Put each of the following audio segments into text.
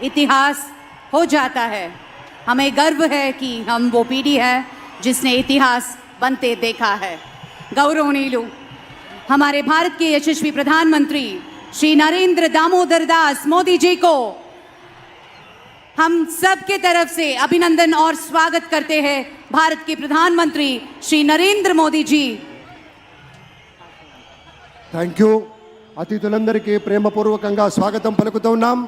इतिहास हो जाता है। हमें गर्व है कि हम वो पीढ़ी है जिसने इतिहास बनते देखा है। गौरवनीलु हमारे भारत के यशस्वी प्रधानमंत्री श्री नरेंद्र दामोदर दास मोदी जी को हम सब के तरफ से अभिनंदन और स्वागत करते हैं। भारत के प्रधानमंत्री श्री नरेंद्र मोदी जी। Thank you. అతిథులందరికీ ప్రేమపూర్వకంగా స్వాగతం పలుకుతున్నాం.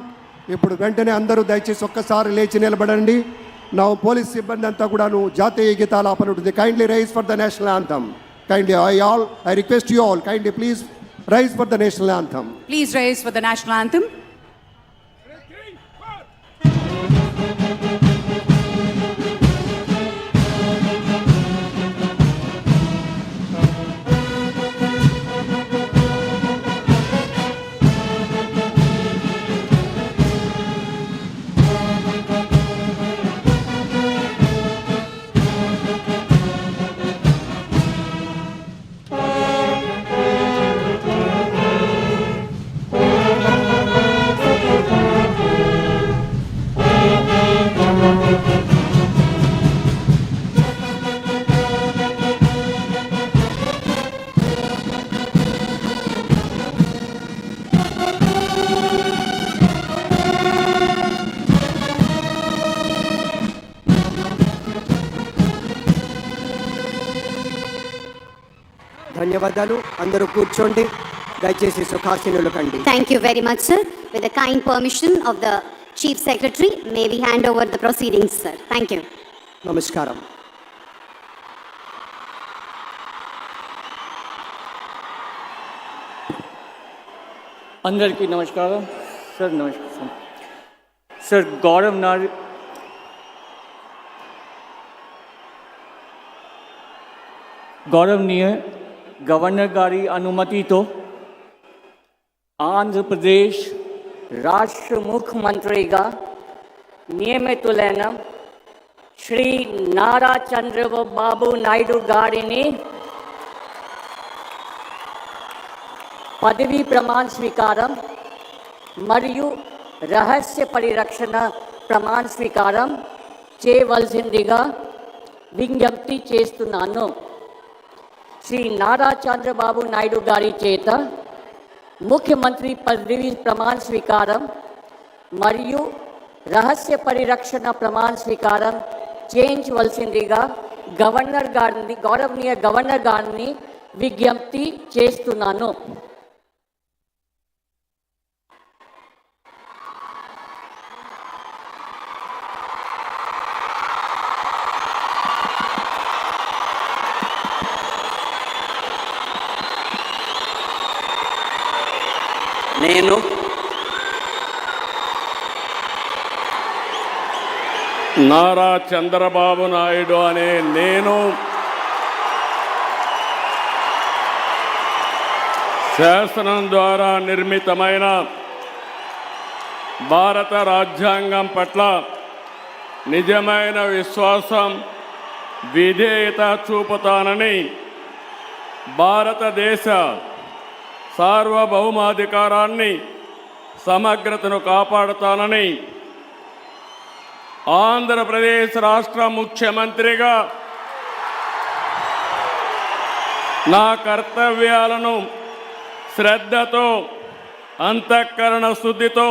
ఇప్పుడు వెంటనే అందరూ దయచేసి ఒక్కసారి లేచి నిలబడండి. నా పోలీస్ సిబ్బంది అంతా కూడాను జాతీయ గీతాలు ఆపనుంటుంది. Kindly rise for the national anthem. Kindly I request you all kindly please rise for the national anthem. Please rise for the national anthem. ధన్యవాదాలు. అందరూ కూర్చోండి. దయచేసి సుఖాసీనులు కండి. Thank you very much, sir. With the kind permission of the Chief Secretary, may we hand over the proceedings, sir. Thank you. నమస్కారం. అందరికీ నమస్కారం sir. నమస్కారం sir. గౌరవనీయ గవర్నర్ గారి అనుమతితో ఆంధ్రప్రదేశ్ రాష్ట్ర ముఖ్యమంత్రిగా నియమితులైన శ్రీ నారా చంద్రబాబు నాయుడు గారిని పదవీ ప్రమాణ స్వీకారం మరియు రహస్య పరిరక్షణ ప్రమాణ స్వీకారం చేయవలసిందిగా విజ్ఞప్తి చేస్తున్నాను. శ్రీ నారా చంద్రబాబు నాయుడు గారి చేత ముఖ్యమంత్రి పదవీ ప్రమాణ స్వీకారం మరియు రహస్య పరిరక్షణ ప్రమాణ స్వీకారం చేయించవలసిందిగా గౌరవనీయ గవర్నర్ గారిని విజ్ఞప్తి చేస్తున్నాను. నేను నారా చంద్రబాబు నాయుడు అనే నేను శాసనం ద్వారా నిర్మితమైన భారత రాజ్యాంగం పట్ల నిజమైన విశ్వాసం విధేయత చూపుతానని, భారతదేశ సార్వభౌమాధికారాన్ని సమగ్రతను కాపాడుతానని, ఆంధ్రప్రదేశ్ రాష్ట్ర ముఖ్యమంత్రిగా నా కర్తవ్యాలను శ్రద్ధతో అంతఃకరణ శుద్ధితో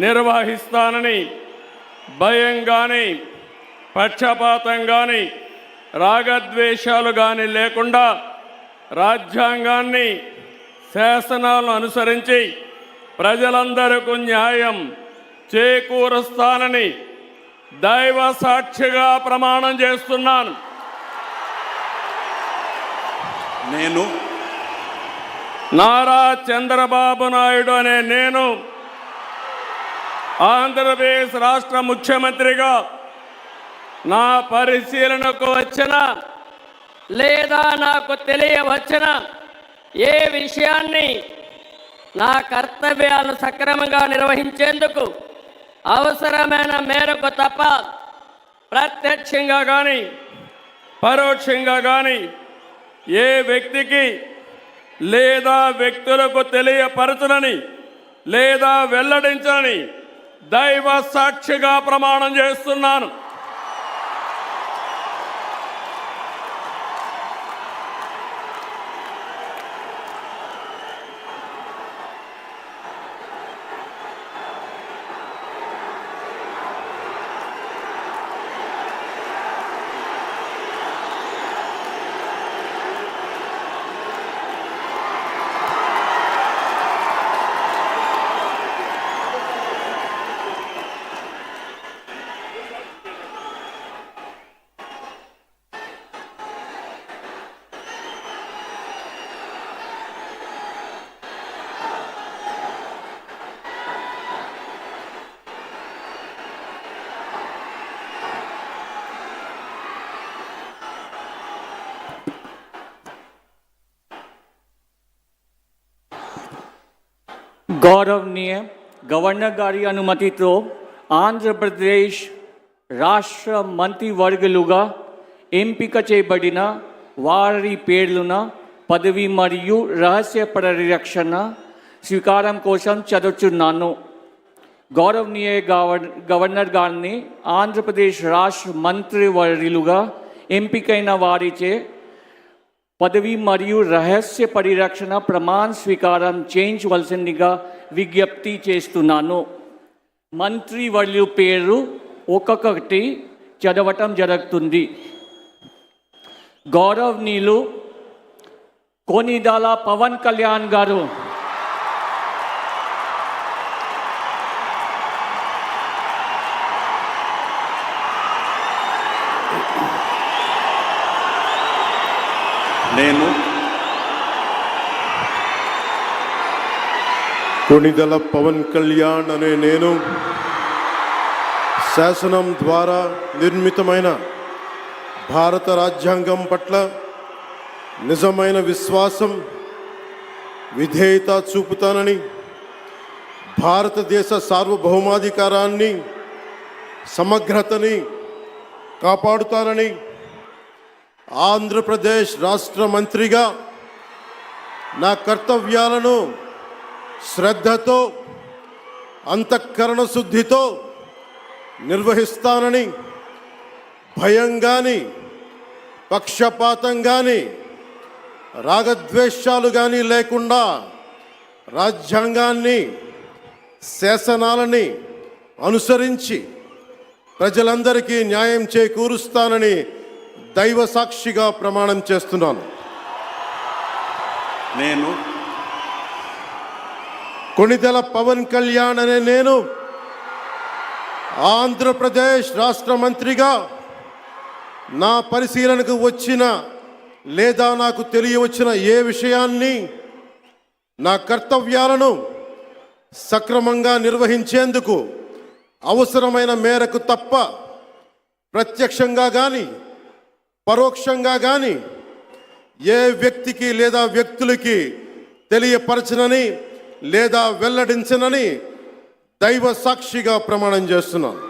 నిర్వహిస్తానని, భయం కానీ పక్షపాతం కానీ రాగద్వేషాలు కానీ లేకుండా రాజ్యాంగాన్ని శాసనాలను అనుసరించి ప్రజలందరికీ న్యాయం చేకూరుస్తానని దైవ సాక్షిగా ప్రమాణం చేస్తున్నాను. నేను నారా చంద్రబాబు నాయుడు అనే నేను ఆంధ్రప్రదేశ్ రాష్ట్ర ముఖ్యమంత్రిగా నా పరిశీలనకు వచ్చిన లేదా నాకు తెలియవచ్చిన ఏ విషయాన్ని నా కర్తవ్యాలను సక్రమంగా నిర్వహించేందుకు అవసరమైన మేరకు తప్ప ప్రత్యక్షంగా కానీ పరోక్షంగా కానీ ఏ వ్యక్తికి లేదా వ్యక్తులకు తెలియపరచనని లేదా వెల్లడించని దైవ సాక్షిగా ప్రమాణం చేస్తున్నాను. గౌరవనీయ గవర్నర్ గారి అనుమతితో ఆంధ్రప్రదేశ్ రాష్ట్ర మంత్రివర్గులుగా ఎంపిక చేయబడిన వారి పేర్లున పదవి మరియు రహస్య పరిరక్షణ స్వీకారం కోసం చదువుతున్నాను. గౌరవనీయ గవర్నర్ గారిని ఆంధ్రప్రదేశ్ రాష్ట్ర మంత్రివర్యులుగా ఎంపికైన వారిచే పదవి మరియు రహస్య పరిరక్షణ ప్రమాణ స్వీకారం చేయించవలసిందిగా విజ్ఞప్తి చేస్తున్నాను. మంత్రివర్యుల పేరు ఒక్కొక్కటి చదవటం జరుగుతుంది. గౌరవనీయులు కొనిదెల పవన్ కళ్యాణ్ గారు, నేను కొనిదెల పవన్ కళ్యాణ్ అనే నేను శాసనం ద్వారా నిర్మితమైన భారత రాజ్యాంగం పట్ల నిజమైన విశ్వాసం, విధేయత చూపుతానని, భారతదేశ సార్వభౌమాధికారాన్ని, సమగ్రతని కాపాడుతానని, ఆంధ్రప్రదేశ్ రాష్ట్ర మంత్రిగా నా కర్తవ్యాలను శ్రద్ధతో, అంతఃకరణ శుద్ధితో నిర్వహిస్తానని, భయం కానీ, పక్షపాతం కానీ, రాగద్వేషాలు కానీ లేకుండా రాజ్యాంగాన్ని, శాసనాలని అనుసరించి ప్రజలందరికీ న్యాయం చేకూరుస్తానని దైవ సాక్షిగా ప్రమాణం చేస్తున్నాను. నేను కొనిదెల పవన్ కళ్యాణ్ అనే నేను ఆంధ్రప్రదేశ్ రాష్ట్ర మంత్రిగా నా పరిశీలనకు వచ్చిన లేదా నాకు తెలియవచ్చిన ఏ విషయాన్ని, నా కర్తవ్యాలను సక్రమంగా నిర్వహించేందుకు అవసరమైన మేరకు తప్ప ప్రత్యక్షంగా కానీ పరోక్షంగా కానీ ఏ వ్యక్తికి లేదా వ్యక్తులకి తెలియపరచనని లేదా వెల్లడించనని దైవ సాక్షిగా ప్రమాణం చేస్తున్నాను.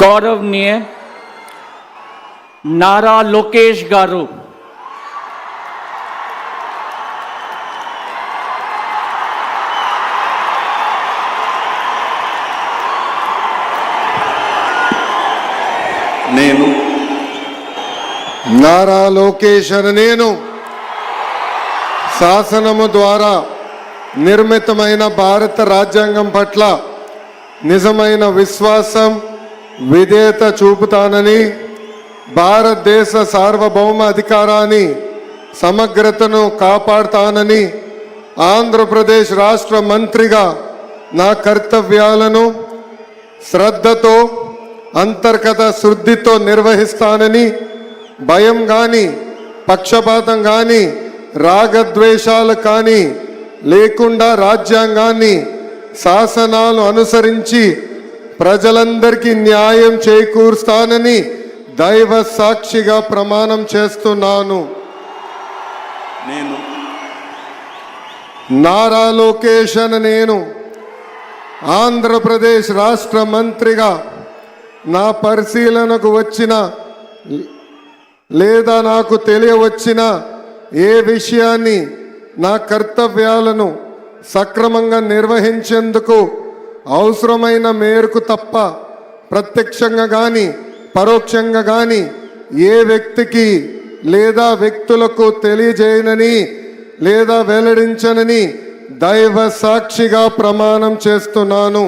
గౌరవనీయ నారా లోకేష్ గారు, నేను నారా లోకేష్ అనే నేను శాసనము ద్వారా నిర్మితమైన భారత రాజ్యాంగం పట్ల నిజమైన విశ్వాసం, విధేయత చూపుతానని, భారతదేశ సార్వభౌమ అధికారాన్ని, సమగ్రతను కాపాడుతానని, ఆంధ్రప్రదేశ్ రాష్ట్ర మంత్రిగా నా కర్తవ్యాలను శ్రద్ధతో అంతర్గత శుద్ధితో నిర్వహిస్తానని భయం కానీ పక్షపాతం కానీ రాగద్వేషాలు కానీ లేకుండా రాజ్యాంగాన్ని శాసనాలు అనుసరించి ప్రజలందరికీ న్యాయం చేకూరుస్తానని దైవ సాక్షిగా ప్రమాణం చేస్తున్నాను. నేను నారా లోకేష్ అనే నేను ఆంధ్రప్రదేశ్ రాష్ట్ర మంత్రిగా నా పరిశీలనకు వచ్చిన లేదా నాకు తెలియవచ్చిన ఏ విషయాన్ని నా కర్తవ్యాలను సక్రమంగా నిర్వహించేందుకు అవసరమైన మేరకు తప్ప ప్రత్యక్షంగా కానీ పరోక్షంగా కానీ ఏ వ్యక్తికి లేదా వ్యక్తులకు తెలియజేయనని లేదా వెల్లడించనని దైవ సాక్షిగా ప్రమాణం చేస్తున్నాను.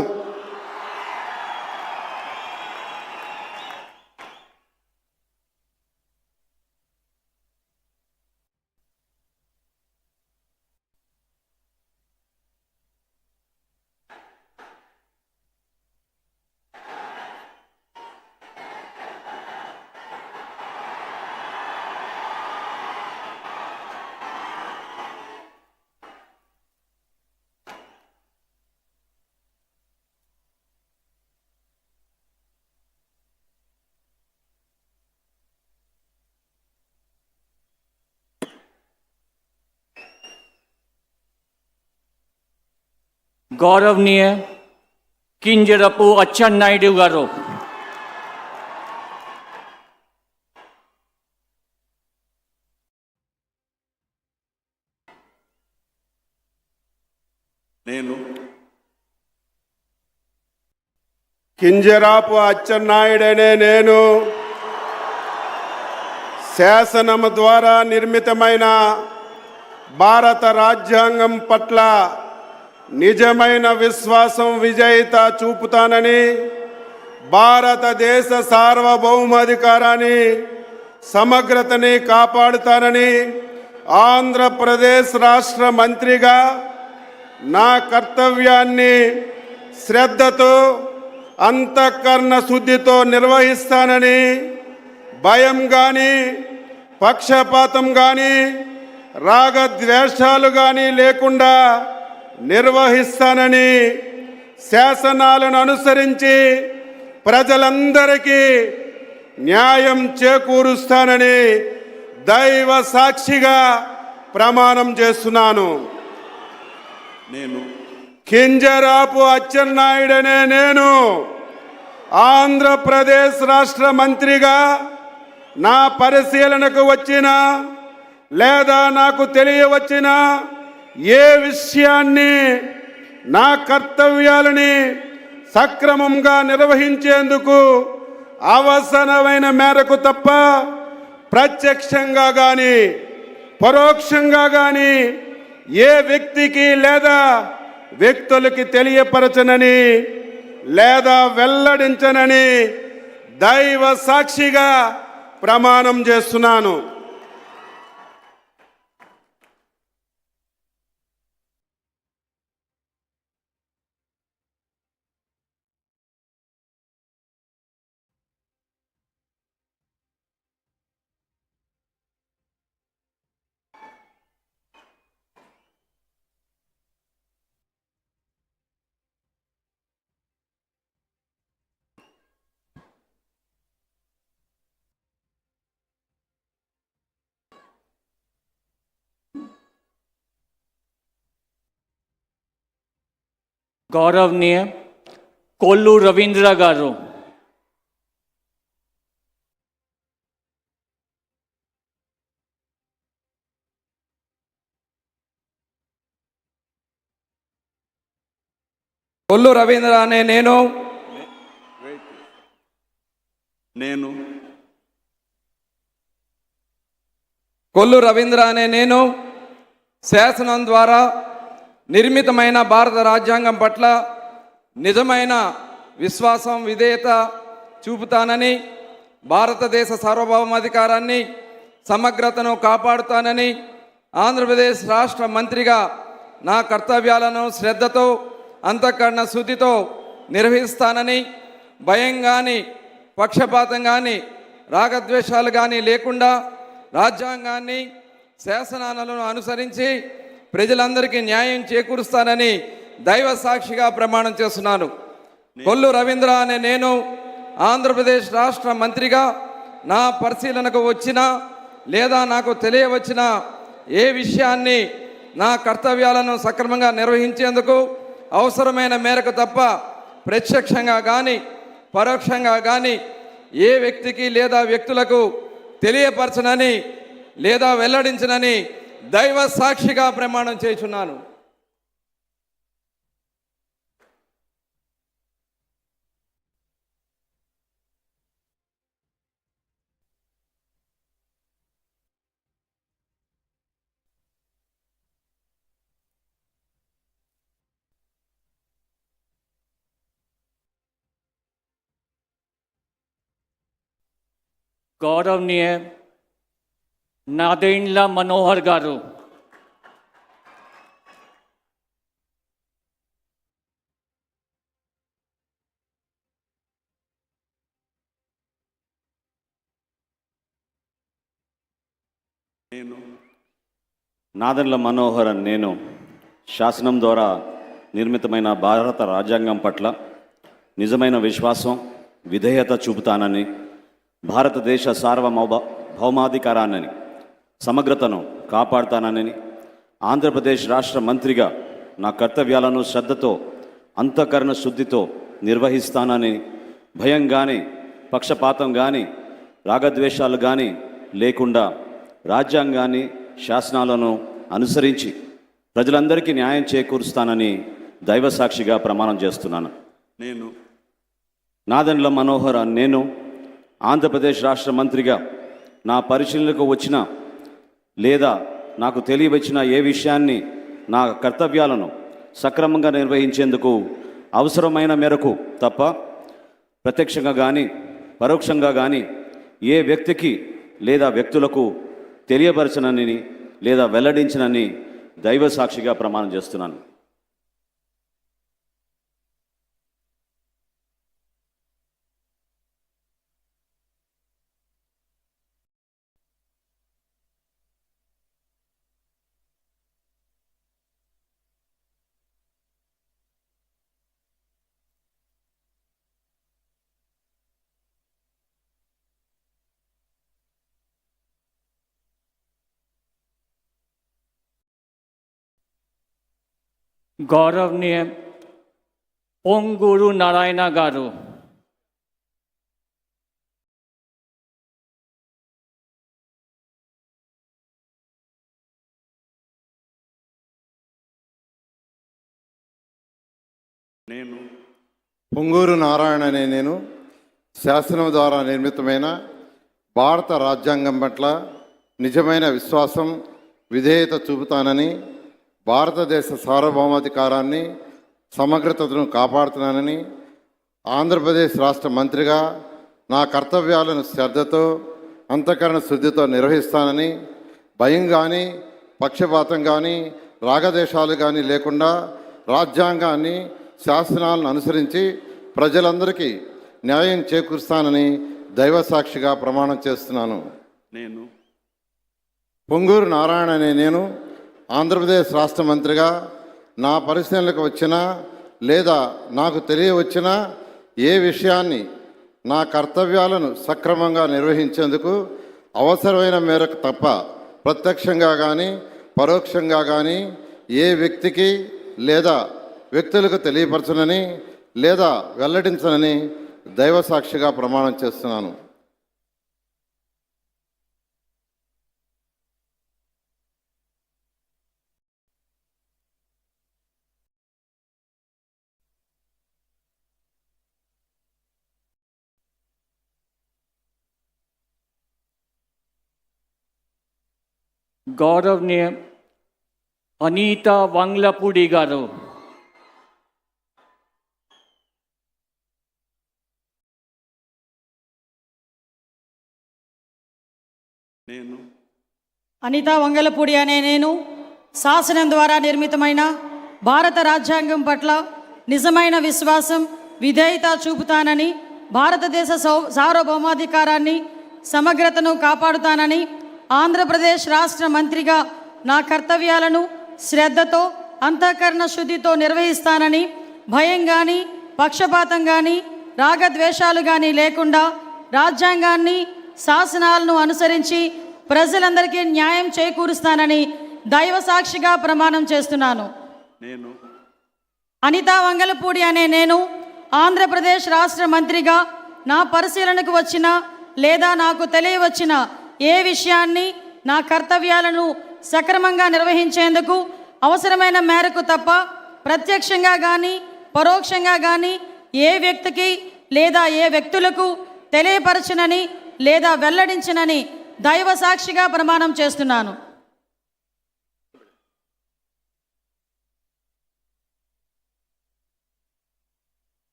గౌరవనీయ కింజరపు అచ్చెన్నాయుడు గారు, నేను కింజరాపు అచ్చెన్నాయుడనే నేను శాసనము ద్వారా నిర్మితమైన భారత రాజ్యాంగం పట్ల నిజమైన విశ్వాసం విజేత చూపుతానని, భారతదేశ సార్వభౌమాధికారాన్ని సమగ్రతని కాపాడుతానని ఆంధ్రప్రదేశ్ రాష్ట్ర మంత్రిగా నా కర్తవ్యాన్ని శ్రద్ధతో అంతఃకరణ శుద్ధితో నిర్వహిస్తానని, భయం కానీ పక్షపాతం కానీ రాగద్వేషాలు కానీ లేకుండా నిర్వహిస్తానని, శాసనాలను అనుసరించి ప్రజలందరికీ న్యాయం చేకూరుస్తానని దైవ సాక్షిగా ప్రమాణం చేస్తున్నాను. నేను కింజరాపు అచ్చెన్నాయుడనే నేను ఆంధ్రప్రదేశ్ రాష్ట్ర మంత్రిగా నా పరిశీలనకు వచ్చిన లేదా నాకు తెలియవచ్చిన ఏ విషయాన్ని నా కర్తవ్యాలని సక్రమంగా నిర్వహించేందుకు అవసరమైన మేరకు తప్ప ప్రత్యక్షంగా కానీ పరోక్షంగా కానీ ఏ వ్యక్తికి లేదా వ్యక్తులకి తెలియపరచనని లేదా వెల్లడించనని దైవ సాక్షిగా ప్రమాణం చేస్తున్నాను. గౌరవనీయ కొల్లు రవీంద్ర గారు, కొల్లు రవీంద్ర అనే నేను కొల్లు రవీంద్ర అనే నేను శాసనం ద్వారా నిర్మితమైన భారత రాజ్యాంగం పట్ల నిజమైన విశ్వాసం విధేయత చూపుతానని, భారతదేశ సార్వభౌమాధికారాన్ని సమగ్రతను కాపాడుతానని ఆంధ్రప్రదేశ్ రాష్ట్ర మంత్రిగా నా కర్తవ్యాలను శ్రద్ధతో అంతఃకరణ శుద్ధితో నిర్వహిస్తానని, భయం కానీ పక్షపాతం కానీ రాగద్వేషాలు కానీ లేకుండా రాజ్యాంగాన్ని శాసనాలను అనుసరించి ప్రజలందరికీ న్యాయం చేకూరుస్తానని దైవ సాక్షిగా ప్రమాణం చేస్తున్నాను. కొల్లు రవీంద్ర అనే నేను ఆంధ్రప్రదేశ్ రాష్ట్ర మంత్రిగా నా పరిశీలనకు వచ్చిన లేదా నాకు తెలియవచ్చిన ఏ విషయాన్ని నా కర్తవ్యాలను సక్రమంగా నిర్వహించేందుకు అవసరమైన మేరకు తప్ప ప్రత్యక్షంగా కానీ పరోక్షంగా కానీ ఏ వ్యక్తికి లేదా వ్యక్తులకు తెలియపరచనని లేదా వెల్లడించనని దైవ సాక్షిగా ప్రమాణం చేయుచున్నాను. गौरवनीय नादेंड्ल मनोहर गारू, నేను నాదెండ్ల మనోహర్ అని నేను శాసనం ద్వారా నిర్మితమైన భారత రాజ్యాంగం పట్ల నిజమైన విశ్వాసం, విధేయత చూపుతానని, భారతదేశ భౌమాధికారాన్ని సమగ్రతను కాపాడుతానని, ఆంధ్రప్రదేశ్ రాష్ట్ర మంత్రిగా నా కర్తవ్యాలను శ్రద్ధతో అంతఃకరణ శుద్ధితో నిర్వహిస్తానని, భయం కానీ పక్షపాతం కానీ రాగద్వేషాలు కానీ లేకుండా రాజ్యాంగాన్ని శాసనాలను అనుసరించి ప్రజలందరికీ న్యాయం చేకూరుస్తానని దైవ సాక్షిగా ప్రమాణం చేస్తున్నాను. నేను నాదెండ్ల మనోహర్ అని నేను ఆంధ్రప్రదేశ్ రాష్ట్ర మంత్రిగా నా పరిశీలనకు వచ్చిన లేదా నాకు తెలియవచ్చిన ఏ విషయాన్ని నా కర్తవ్యాలను సక్రమంగా నిర్వహించేందుకు అవసరమైన మేరకు తప్ప ప్రత్యక్షంగా కానీ పరోక్షంగా కానీ ఏ వ్యక్తికి లేదా వ్యక్తులకు తెలియపరచనని లేదా వెల్లడించనని దైవ సాక్షిగా ప్రమాణం చేస్తున్నాను. गौरवनीय पोंगूरू नारायण गारू, నేను పొంగూరు నారాయణ అనే నేను శాసనం ద్వారా నిర్మితమైన భారత రాజ్యాంగం పట్ల నిజమైన విశ్వాసం, విధేయత చూపుతానని, భారతదేశ సార్వభౌమాధికారాన్ని సమగ్రతను కాపాడుతున్నానని, ఆంధ్రప్రదేశ్ రాష్ట్ర మంత్రిగా నా కర్తవ్యాలను శ్రద్ధతో అంతఃకరణ శుద్ధితో నిర్వహిస్తానని, భయం కానీ పక్షపాతం కానీ రాగదేశాలు కానీ లేకుండా రాజ్యాంగాన్ని శాసనాలను అనుసరించి ప్రజలందరికీ న్యాయం చేకూరుస్తానని దైవ సాక్షిగా ప్రమాణం చేస్తున్నాను. నేను పొంగూరు నారాయణ అనే నేను ఆంధ్రప్రదేశ్ రాష్ట్ర మంత్రిగా నా పరిశీలనకు వచ్చిన లేదా నాకు తెలియవచ్చిన ఏ విషయాన్ని నా కర్తవ్యాలను సక్రమంగా నిర్వహించేందుకు అవసరమైన మేరకు తప్ప ప్రత్యక్షంగా కానీ పరోక్షంగా కానీ ఏ వ్యక్తికి లేదా వ్యక్తులకు తెలియపరచనని లేదా వెల్లడించనని దైవ సాక్షిగా ప్రమాణం చేస్తున్నాను. गौरवनीय अनीता वांगलापुडी गारू, నేను అనితా వంగలపూడి అనే నేను శాసనం ద్వారా నిర్మితమైన భారత రాజ్యాంగం పట్ల నిజమైన విశ్వాసం, విధేయత చూపుతానని, భారతదేశ సార్వభౌమాధికారాన్ని, సమగ్రతను కాపాడుతానని, ఆంధ్రప్రదేశ్ రాష్ట్ర మంత్రిగా నా కర్తవ్యాలను శ్రద్ధతో, అంతఃకరణ శుద్ధితో నిర్వహిస్తానని, భయం కానీ, పక్షపాతం కానీ, రాగద్వేషాలు కానీ లేకుండా రాజ్యాంగాన్ని, శాసనాలను అనుసరించి ప్రజలందరికీ న్యాయం చేకూరుస్తానని దైవ సాక్షిగా ప్రమాణం చేస్తున్నాను. నేను అనితా వంగలపూడి అనే నేను ఆంధ్రప్రదేశ్ రాష్ట్ర మంత్రిగా నా పరిశీలనకు వచ్చిన లేదా నాకు తెలియవచ్చిన ఏ విషయాన్ని, నా కర్తవ్యాలను సక్రమంగా నిర్వహించేందుకు అవసరమైన మేరకు తప్ప ప్రత్యక్షంగా కానీ పరోక్షంగా కానీ ఏ వ్యక్తికి లేదా ఏ వ్యక్తులకు తెలియపరచనని లేదా వెల్లడించనని దైవ సాక్షిగా ప్రమాణం చేస్తున్నాను.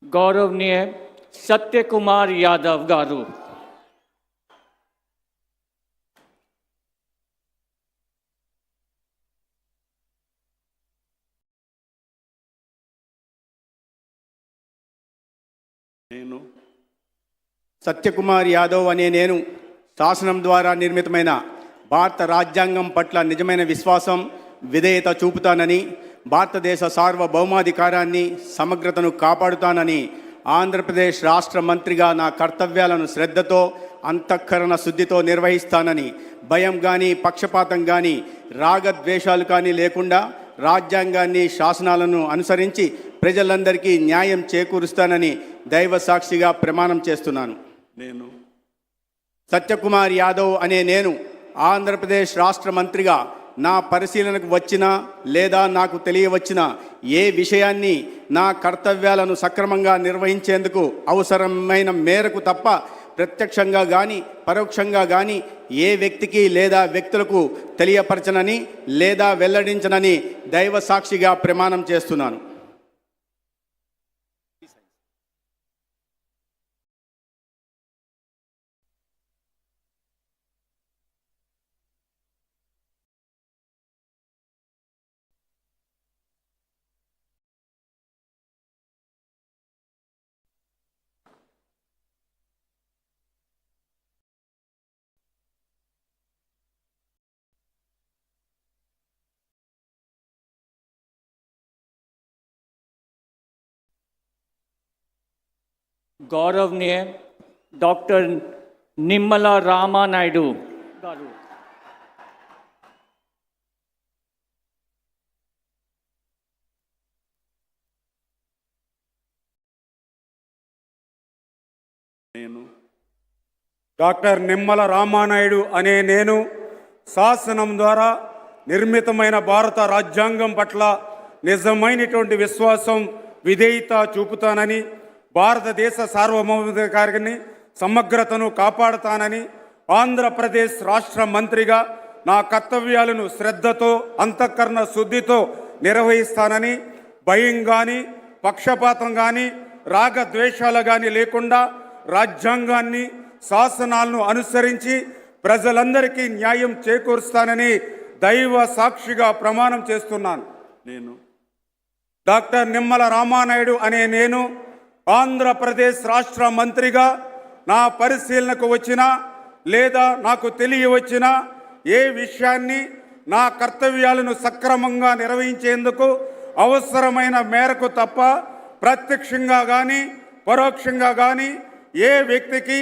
गौरवनीय सत्य कुमार यादव गारू, నేను సత్యకుమార్ యాదవ్ అనే నేను శాసనం ద్వారా నిర్మితమైన భారత రాజ్యాంగం పట్ల నిజమైన విశ్వాసం, విధేయత చూపుతానని, భారతదేశ సార్వభౌమాధికారాన్ని, సమగ్రతను కాపాడుతానని, ఆంధ్రప్రదేశ్ రాష్ట్ర మంత్రిగా నా కర్తవ్యాలను శ్రద్ధతో, అంతఃకరణ శుద్ధితో నిర్వహిస్తానని, భయం కానీ, పక్షపాతం కానీ, రాగద్వేషాలు కానీ లేకుండా రాజ్యాంగాన్ని, శాసనాలను అనుసరించి ప్రజలందరికీ న్యాయం చేకూరుస్తానని దైవ సాక్షిగా ప్రమాణం చేస్తున్నాను. నేను సత్యకుమార్ యాదవ్ అనే నేను ఆంధ్రప్రదేశ్ రాష్ట్ర మంత్రిగా నా పరిశీలనకు వచ్చిన లేదా నాకు తెలియవచ్చిన ఏ విషయాన్ని, నా కర్తవ్యాలను సక్రమంగా నిర్వహించేందుకు అవసరమైన మేరకు తప్ప ప్రత్యక్షంగా కానీ పరోక్షంగా కానీ ఏ వ్యక్తికి లేదా వ్యక్తులకు తెలియపరచనని లేదా వెల్లడించనని దైవ సాక్షిగా ప్రమాణం చేస్తున్నాను. गौरवनीय डॉक्टर निम्मला रामा नायडू गारू, నేను డాక్టర్ నిమ్మల రామానాయుడు అనే నేను శాసనం ద్వారా నిర్మితమైన భారత రాజ్యాంగం పట్ల నిజమైనటువంటి విశ్వాసం, విధేయత చూపుతానని, భారతదేశ సార్వభౌమాధికారాన్ని, సమగ్రతను కాపాడుతానని, ఆంధ్రప్రదేశ్ రాష్ట్ర మంత్రిగా నా కర్తవ్యాలను శ్రద్ధతో, అంతఃకరణ శుద్ధితో నిర్వహిస్తానని, భయం కానీ పక్షపాతం కానీ రాగద్వేషాలు కానీ లేకుండా రాజ్యాంగాన్ని, శాసనాలను అనుసరించి ప్రజలందరికీ న్యాయం చేకూరుస్తానని దైవ సాక్షిగా ప్రమాణం చేస్తున్నాను. నేను డాక్టర్ నిమ్మల రామానాయుడు అనే నేను ఆంధ్రప్రదేశ్ రాష్ట్ర మంత్రిగా నా పరిశీలనకు వచ్చిన లేదా నాకు తెలియవచ్చిన ఏ విషయాన్ని, నా కర్తవ్యాలను సక్రమంగా నిర్వహించేందుకు అవసరమైన మేరకు తప్ప ప్రత్యక్షంగా కానీ పరోక్షంగా కానీ ఏ వ్యక్తికి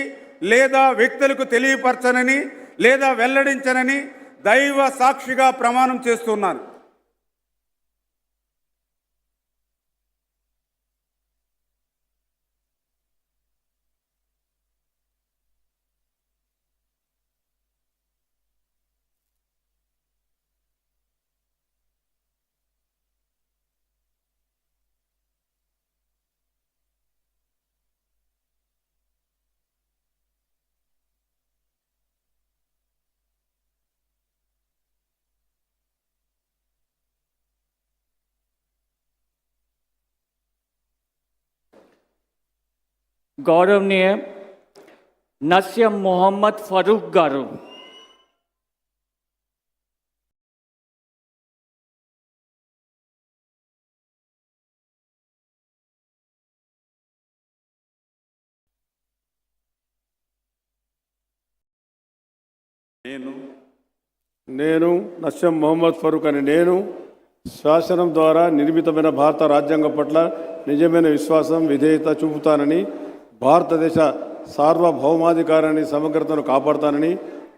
లేదా వ్యక్తులకు తెలియపరచనని లేదా వెల్లడించనని దైవ సాక్షిగా ప్రమాణం చేస్తున్నాను. గౌరవనీయ నస్యం మొహమ్మద్ ఫరూక్ గారు, నేను నస్యం మొహమ్మద్ ఫరూక్ అని నేను శాసనం ద్వారా నిర్మితమైన భారత రాజ్యాంగం పట్ల నిజమైన విశ్వాసం విధేయత చూపుతానని, భారతదేశ సార్వభౌమాధికారాన్ని సమగ్రతను కాపాడుతానని,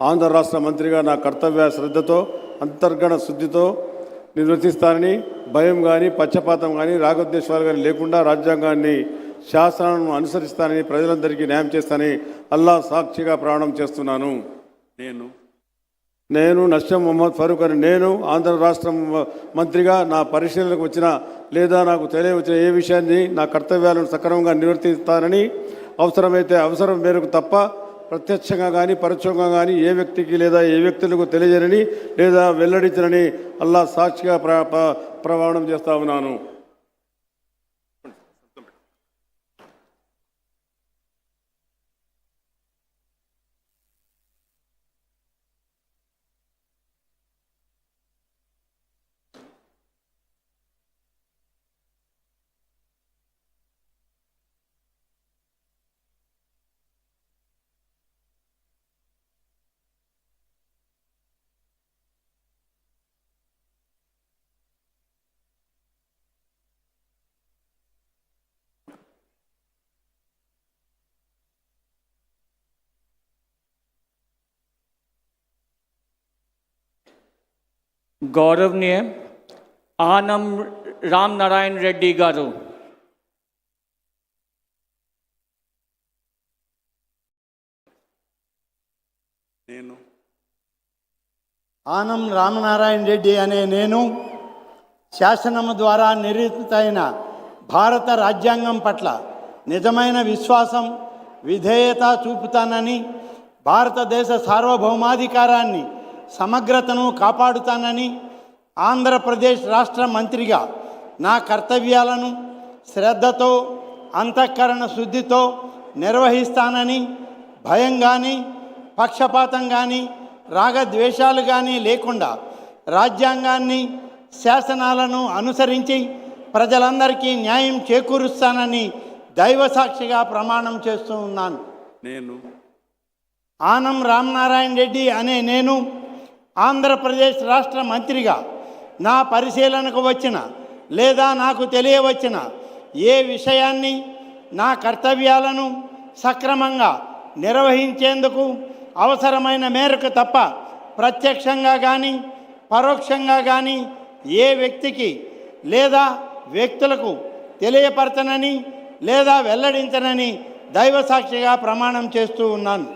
ఆంధ్ర రాష్ట్ర మంత్రిగా నా కర్తవ్య శ్రద్ధతో అంతర్గత శుద్ధితో నిర్వర్తిస్తానని, భయం కానీ పక్షపాతం కానీ రాగద్వేషాలు కానీ లేకుండా రాజ్యాంగాన్ని శాసనాలను అనుసరిస్తానని, ప్రజలందరికీ న్యాయం చేస్తానని అల్లా సాక్షిగా ప్రమాణం చేస్తున్నాను. నేను నస్యం మొహమ్మద్ ఫరూక్ అని నేను ఆంధ్ర రాష్ట్ర మంత్రిగా నా పరిశీలనకు వచ్చిన లేదా నాకు తెలియవచ్చిన ఏ విషయాన్ని నా కర్తవ్యాలను సక్రమంగా నిర్వర్తిస్తానని, అవసరమైతే అవసరం మేరకు తప్ప ప్రత్యక్షంగా కానీ పరోక్షంగా కానీ ఏ వ్యక్తికి లేదా ఏ వ్యక్తులకు తెలియజేయనని లేదా వెల్లడించనని అల్లా సాక్షిగా ప్రమాణం చేస్తా ఉన్నాను. గౌరవనీయ ఆనం రామనారాయణ రెడ్డి గారు, ఆనం రామనారాయణ రెడ్డి అనే నేను శాసనము ద్వారా నిర్మితమైన భారత రాజ్యాంగం పట్ల నిజమైన విశ్వాసం విధేయత చూపుతానని, భారతదేశ సార్వభౌమాధికారాన్ని సమగ్రతను కాపాడుతానని, ఆంధ్రప్రదేశ్ రాష్ట్ర మంత్రిగా నా కర్తవ్యాలను శ్రద్ధతో అంతఃకరణ శుద్ధితో నిర్వహిస్తానని, భయం కానీ పక్షపాతం కానీ రాగద్వేషాలు కానీ లేకుండా రాజ్యాంగాన్ని శాసనాలను అనుసరించి ప్రజలందరికీ న్యాయం చేకూరుస్తానని దైవ సాక్షిగా ప్రమాణం చేస్తూ ఉన్నాను. ఆనం రామనారాయణ రెడ్డి అనే నేను ఆంధ్రప్రదేశ్ రాష్ట్ర మంత్రిగా నా పరిశీలనకు వచ్చిన లేదా నాకు తెలియవచ్చిన ఏ విషయాన్ని నా కర్తవ్యాలను సక్రమంగా నిర్వహించేందుకు అవసరమైన మేరకు తప్ప ప్రత్యక్షంగా కానీ పరోక్షంగా కానీ ఏ వ్యక్తికి లేదా వ్యక్తులకు తెలియపరచనని లేదా వెల్లడించనని దైవ సాక్షిగా ప్రమాణం చేస్తూ ఉన్నాను.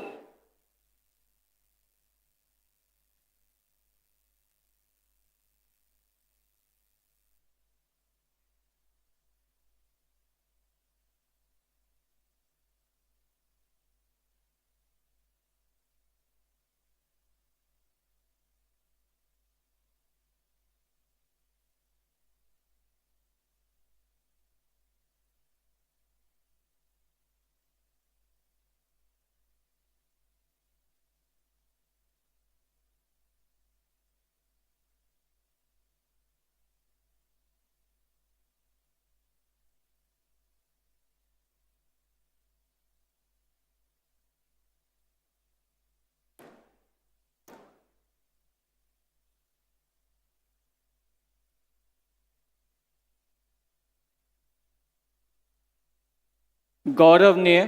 గౌరవనీయ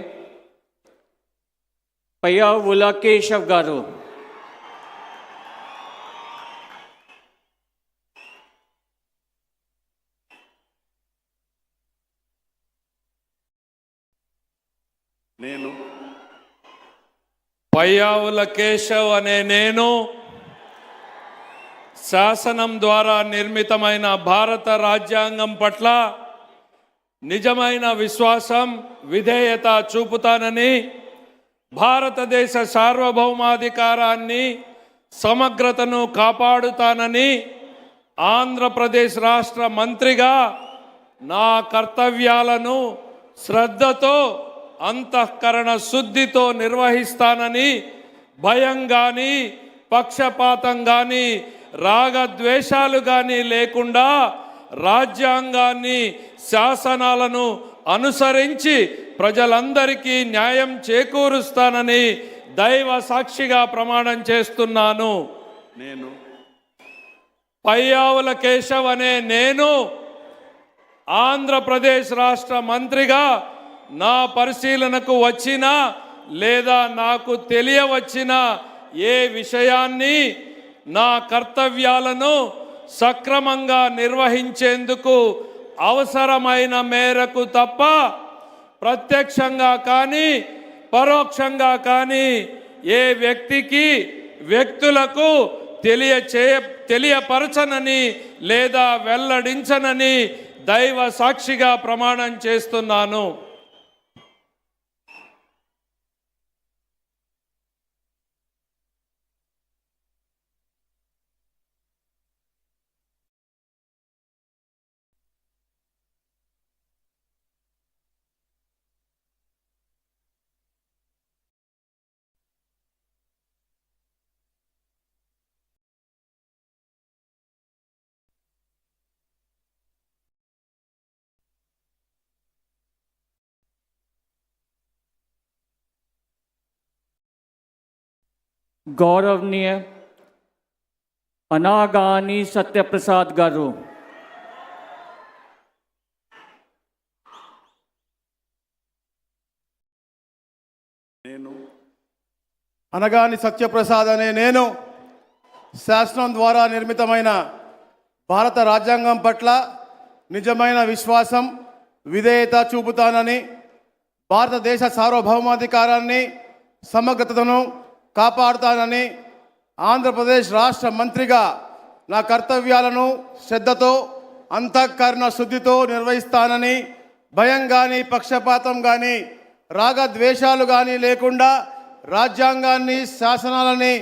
పయ్యావుల కేశవ్ గారు, పయ్యావుల కేశవ్ అనే నేను శాసనం ద్వారా నిర్మితమైన భారత రాజ్యాంగం పట్ల నిజమైన విశ్వాసం విధేయత చూపుతానని, భారతదేశ సార్వభౌమాధికారాన్ని సమగ్రతను కాపాడుతానని, ఆంధ్రప్రదేశ్ రాష్ట్ర మంత్రిగా నా కర్తవ్యాలను శ్రద్ధతో అంతఃకరణ శుద్ధితో నిర్వహిస్తానని భయం కానీ పక్షపాతం కానీ రాగద్వేషాలు కానీ లేకుండా రాజ్యాంగాన్ని శాసనాలను అనుసరించి ప్రజలందరికీ న్యాయం చేకూరుస్తానని దైవ సాక్షిగా ప్రమాణం చేస్తున్నాను. నేను పయ్యావుల కేశవ్ అనే నేను ఆంధ్రప్రదేశ్ రాష్ట్ర మంత్రిగా నా పరిశీలనకు వచ్చిన లేదా నాకు తెలియవచ్చిన ఏ విషయాన్ని నా కర్తవ్యాలను సక్రమంగా నిర్వహించేందుకు అవసరమైన మేరకు తప్ప ప్రత్యక్షంగా కానీ పరోక్షంగా కానీ ఏ వ్యక్తికి వ్యక్తులకు తెలియపరచనని లేదా వెల్లడించనని దైవ సాక్షిగా ప్రమాణం చేస్తున్నాను. గౌరవనీయ అనాగాని సత్యప్రసాద్ గారు, అనగాని సత్యప్రసాద్ అనే నేను శాసనం ద్వారా నిర్మితమైన భారత రాజ్యాంగం పట్ల నిజమైన విశ్వాసం విధేయత చూపుతానని భారతదేశ సార్వభౌమాధికారాన్ని సమగ్రతను కాపాడుతానని ఆంధ్రప్రదేశ్ రాష్ట్ర మంత్రిగా నా కర్తవ్యాలను శ్రద్ధతో అంతఃకరణ శుద్ధితో నిర్వహిస్తానని భయం కానీ పక్షపాతం కానీ రాగద్వేషాలు కానీ లేకుండా రాజ్యాంగాన్ని శాసనాలని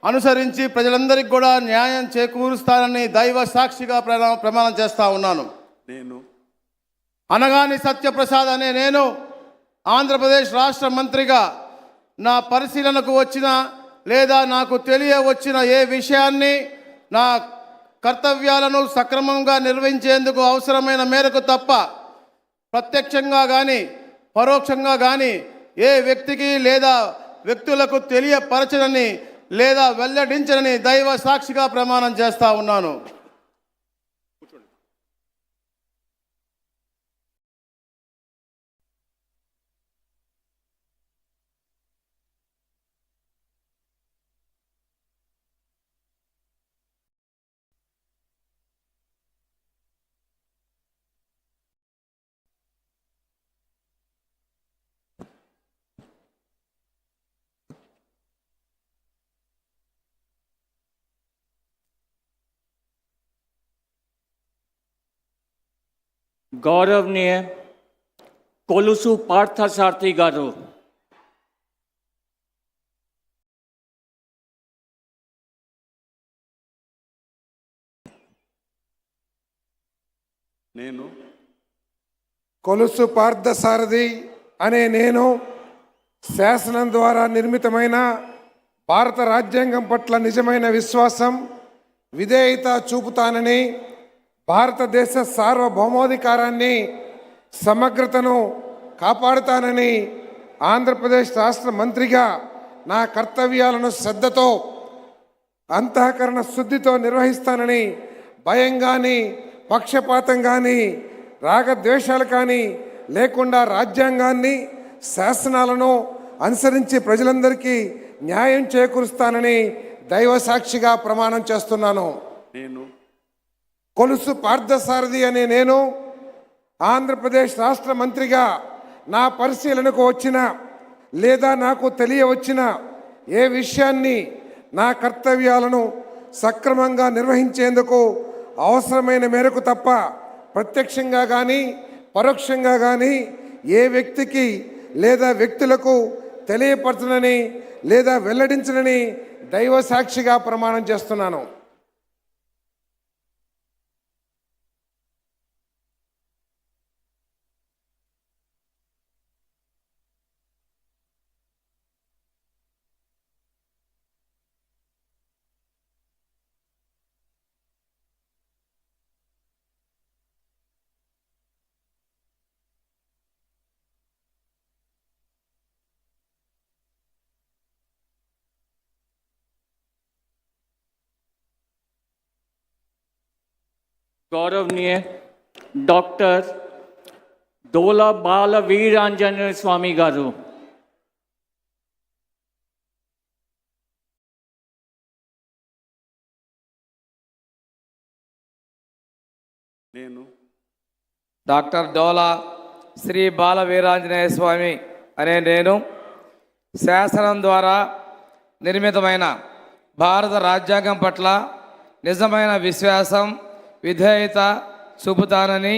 అనుసరించి ప్రజలందరికీ కూడా న్యాయం చేకూరుస్తానని దైవ సాక్షిగా ప్రమాణం చేస్తా ఉన్నాను. నేను అనగాని సత్యప్రసాద్ అనే నేను ఆంధ్రప్రదేశ్ రాష్ట్ర మంత్రిగా నా పరిశీలనకు వచ్చిన లేదా నాకు తెలియవచ్చిన ఏ విషయాన్ని నా కర్తవ్యాలను సక్రమంగా నిర్వహించేందుకు అవసరమైన మేరకు తప్ప ప్రత్యక్షంగా కానీ పరోక్షంగా కానీ ఏ వ్యక్తికి లేదా వ్యక్తులకు తెలియపరచనని లేదా వెల్లడించనని దైవ సాక్షిగా ప్రమాణం చేస్తా ఉన్నాను. గౌరవనీయ కొలుసు పార్థసారథి గారు, నేను కొలుసు పార్థసారథి అనే నేను శాసనం ద్వారా నిర్మితమైన భారత రాజ్యాంగం పట్ల నిజమైన విశ్వాసం విధేయత చూపుతానని భారతదేశ సార్వభౌమాధికారాన్ని సమగ్రతను కాపాడుతానని ఆంధ్రప్రదేశ్ రాష్ట్ర మంత్రిగా నా కర్తవ్యాలను శ్రద్ధతో అంతఃకరణ శుద్ధితో నిర్వహిస్తానని భయం కానీ పక్షపాతం కానీ రాగద్వేషాలు కానీ లేకుండా రాజ్యాంగాన్ని శాసనాలను అనుసరించి ప్రజలందరికీ న్యాయం చేకూరుస్తానని దైవ సాక్షిగా ప్రమాణం చేస్తున్నాను. నేను కొలుసు పార్థసారథి అనే నేను ఆంధ్రప్రదేశ్ రాష్ట్ర మంత్రిగా నా పరిశీలనకు వచ్చిన లేదా నాకు తెలియవచ్చిన ఏ విషయాన్ని నా కర్తవ్యాలను సక్రమంగా నిర్వహించేందుకు అవసరమైన మేరకు తప్ప ప్రత్యక్షంగా కానీ పరోక్షంగా కానీ ఏ వ్యక్తికి లేదా వ్యక్తులకు తెలియపరచనని లేదా వెల్లడించనని దైవ సాక్షిగా ప్రమాణం చేస్తున్నాను. गौरवनीय डॉक्टर डोला बाल वीरांजनेय स्वामी गारू, నేను డాక్టర్ డోలా శ్రీ బాల వీరాంజనేయ స్వామి అనే నేను శాసనం ద్వారా నిర్మితమైన భారత రాజ్యాంగం పట్ల నిజమైన విశ్వాసం విధేయత చూపుతానని,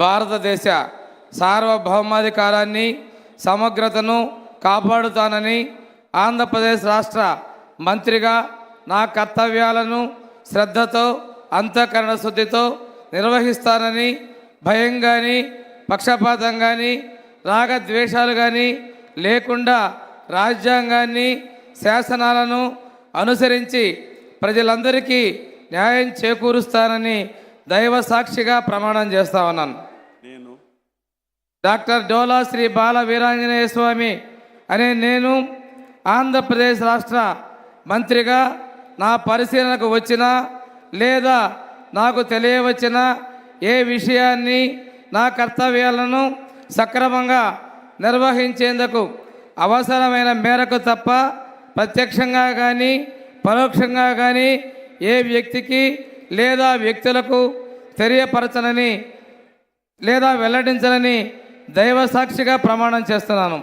భారతదేశ సార్వభౌమాధికారాన్ని సమగ్రతను కాపాడుతానని, ఆంధ్రప్రదేశ్ రాష్ట్ర మంత్రిగా నా కర్తవ్యాలను శ్రద్ధతో అంతఃకరణ శుద్ధితో నిర్వహిస్తానని, భయం కానీ పక్షపాతం కానీ రాగద్వేషాలు కానీ లేకుండా రాజ్యాంగాన్ని శాసనాలను అనుసరించి ప్రజలందరికీ న్యాయం చేకూరుస్తానని దైవ సాక్షిగా ప్రమాణం చేస్తా ఉన్నాను. నేను డాక్టర్ డోలా శ్రీ బాల వీరాంజనేయ స్వామి అనే నేను ఆంధ్రప్రదేశ్ రాష్ట్ర మంత్రిగా నా పరిశీలనకు వచ్చిన లేదా నాకు తెలియవచ్చిన ఏ విషయాన్ని నా కర్తవ్యాలను సక్రమంగా నిర్వహించేందుకు అవసరమైన మేరకు తప్ప ప్రత్యక్షంగా కానీ పరోక్షంగా కానీ ఏ వ్యక్తికి లేదా వ్యక్తులకు తెలియపరచనని లేదా వెల్లడించనని దైవ సాక్షిగా ప్రమాణం చేస్తున్నాను.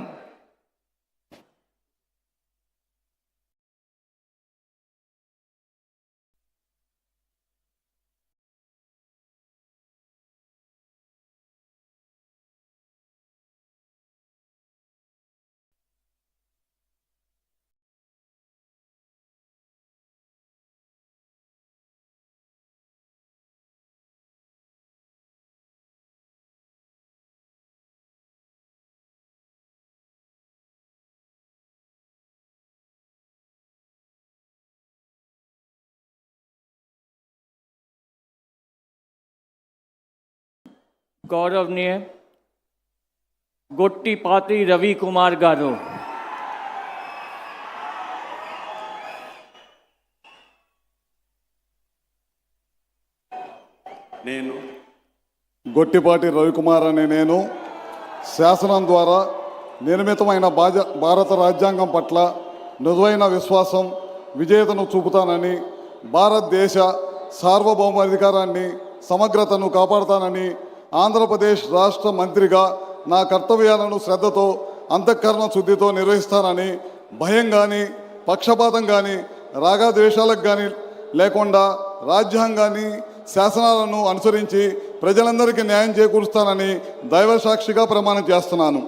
गौरवनीय गोट्टीपाती रवि कुमार गारू, నేను గొట్టిపాటి రవికుమార్ అనే నేను శాసనం ద్వారా నిర్మితమైన భారత రాజ్యాంగం పట్ల నిజమైన విశ్వాసం విజేతను చూపుతానని, భారతదేశ సార్వభౌమాధికారాన్ని సమగ్రతను కాపాడుతానని, ఆంధ్రప్రదేశ్ రాష్ట్ర మంత్రిగా నా కర్తవ్యాలను శ్రద్ధతో అంతఃకరణ శుద్ధితో నిర్వహిస్తానని, భయం కానీ పక్షపాతం కానీ రాగద్వేషాలకు కానీ లేకుండా రాజ్యాంగాన్ని శాసనాలను అనుసరించి ప్రజలందరికీ న్యాయం చేకూరుస్తానని దైవ సాక్షిగా ప్రమాణం చేస్తున్నాను.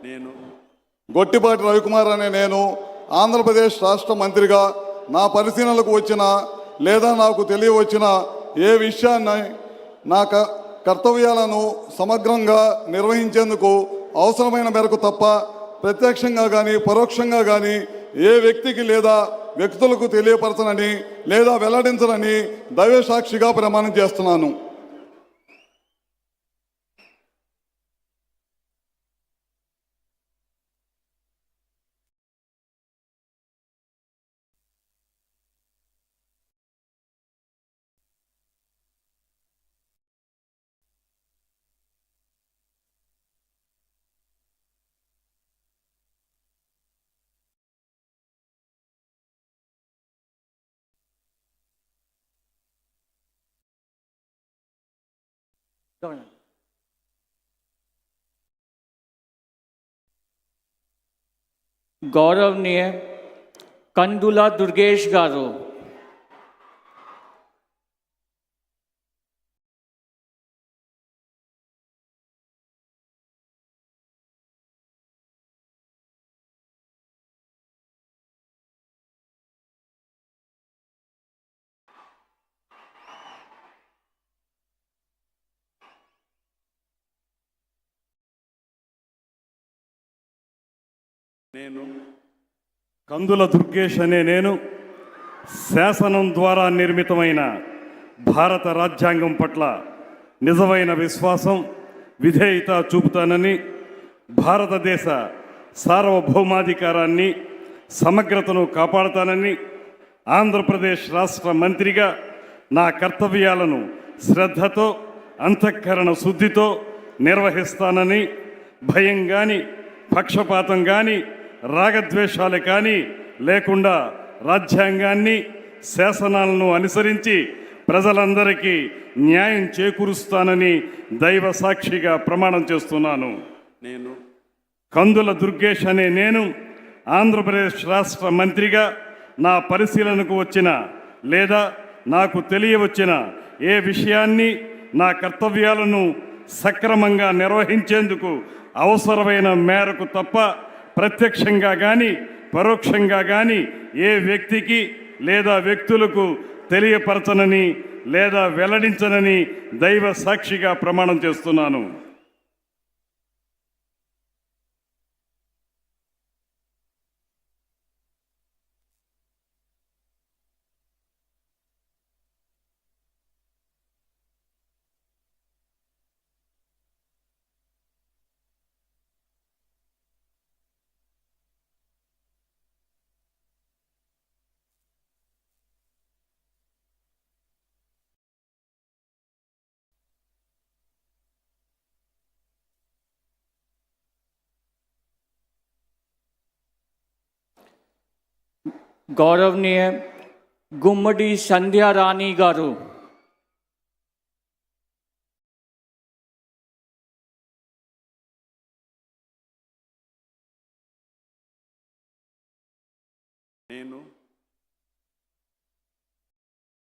నేను గొట్టిపాటి రవికుమార్ అనే నేను ఆంధ్రప్రదేశ్ రాష్ట్ర మంత్రిగా నా పరిశీలనలకు వచ్చిన లేదా నాకు తెలియవచ్చిన ఏ విషయాన్ని నా కర్తవ్యాలను సమగ్రంగా నిర్వహించేందుకు అవసరమైన మేరకు తప్ప ప్రత్యక్షంగా కానీ పరోక్షంగా కానీ ఏ వ్యక్తికి లేదా వ్యక్తులకు తెలియపరచనని లేదా వెల్లడించనని దైవ సాక్షిగా ప్రమాణం చేస్తున్నాను. गौरवनीय कंदुला दुर्गेश गारू, నేను కందుల దుర్గేష్ అనే నేను శాసనం ద్వారా నిర్మితమైన భారత రాజ్యాంగం పట్ల నిజమైన విశ్వాసం విధేయత చూపుతానని, భారతదేశ సార్వభౌమాధికారాన్ని సమగ్రతను కాపాడుతానని, ఆంధ్రప్రదేశ్ రాష్ట్ర మంత్రిగా నా కర్తవ్యాలను శ్రద్ధతో అంతఃకరణ శుద్ధితో నిర్వహిస్తానని భయం కానీ పక్షపాతం కానీ రాగద్వేషాలు కానీ లేకుండా రాజ్యాంగాన్ని శాసనాలను అనుసరించి ప్రజలందరికీ న్యాయం చేకూరుస్తానని దైవ సాక్షిగా ప్రమాణం చేస్తున్నాను. నేను కందుల దుర్గేష్ అనే నేను ఆంధ్రప్రదేశ్ రాష్ట్ర మంత్రిగా నా పరిశీలనకు వచ్చిన లేదా నాకు తెలియవచ్చిన ఏ విషయాన్ని నా కర్తవ్యాలను సక్రమంగా నిర్వహించేందుకు అవసరమైన మేరకు తప్ప ప్రత్యక్షంగా కానీ పరోక్షంగా కానీ ఏ వ్యక్తికి లేదా వ్యక్తులకు తెలియపరచనని లేదా వెల్లడించనని దైవ సాక్షిగా ప్రమాణం చేస్తున్నాను. गौरवनीय गुम्मडी संध्या रानी गारू,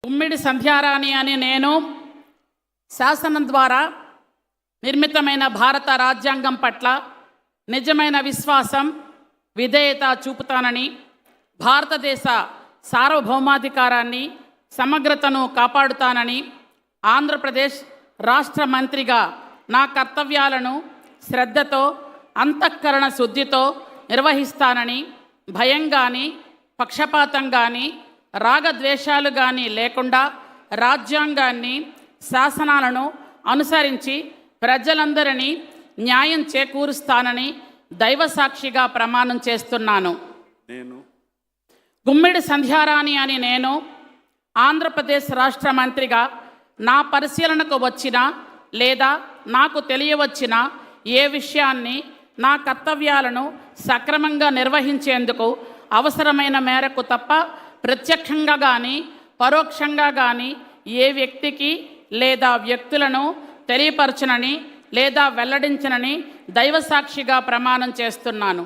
గుమ్మిడి సంధ్యారాణి అనే నేను శాసనం ద్వారా నిర్మితమైన భారత రాజ్యాంగం పట్ల నిజమైన విశ్వాసం విధేయత చూపుతానని, భారతదేశ సార్వభౌమాధికారాన్ని సమగ్రతను కాపాడుతానని, ఆంధ్రప్రదేశ్ రాష్ట్ర మంత్రిగా నా కర్తవ్యాలను శ్రద్ధతో అంతఃకరణ శుద్ధితో నిర్వహిస్తానని, భయం కానీ పక్షపాతం కానీ రాగద్వేషాలు కానీ లేకుండా రాజ్యాంగాన్ని శాసనాలను అనుసరించి ప్రజలందరినీ న్యాయం చేకూరుస్తానని దైవ సాక్షిగా ప్రమాణం చేస్తున్నాను. గుమ్మిడి సంధ్యారాణి అని నేను ఆంధ్రప్రదేశ్ రాష్ట్ర మంత్రిగా నా పరిశీలనకు వచ్చిన లేదా నాకు తెలియవచ్చిన ఏ విషయాన్ని నా కర్తవ్యాలను సక్రమంగా నిర్వహించేందుకు అవసరమైన మేరకు తప్ప ప్రత్యక్షంగా కానీ పరోక్షంగా కానీ ఏ వ్యక్తికి లేదా వ్యక్తులను తెలియపరచనని లేదా వెల్లడించనని దైవ సాక్షిగా ప్రమాణం చేస్తున్నాను.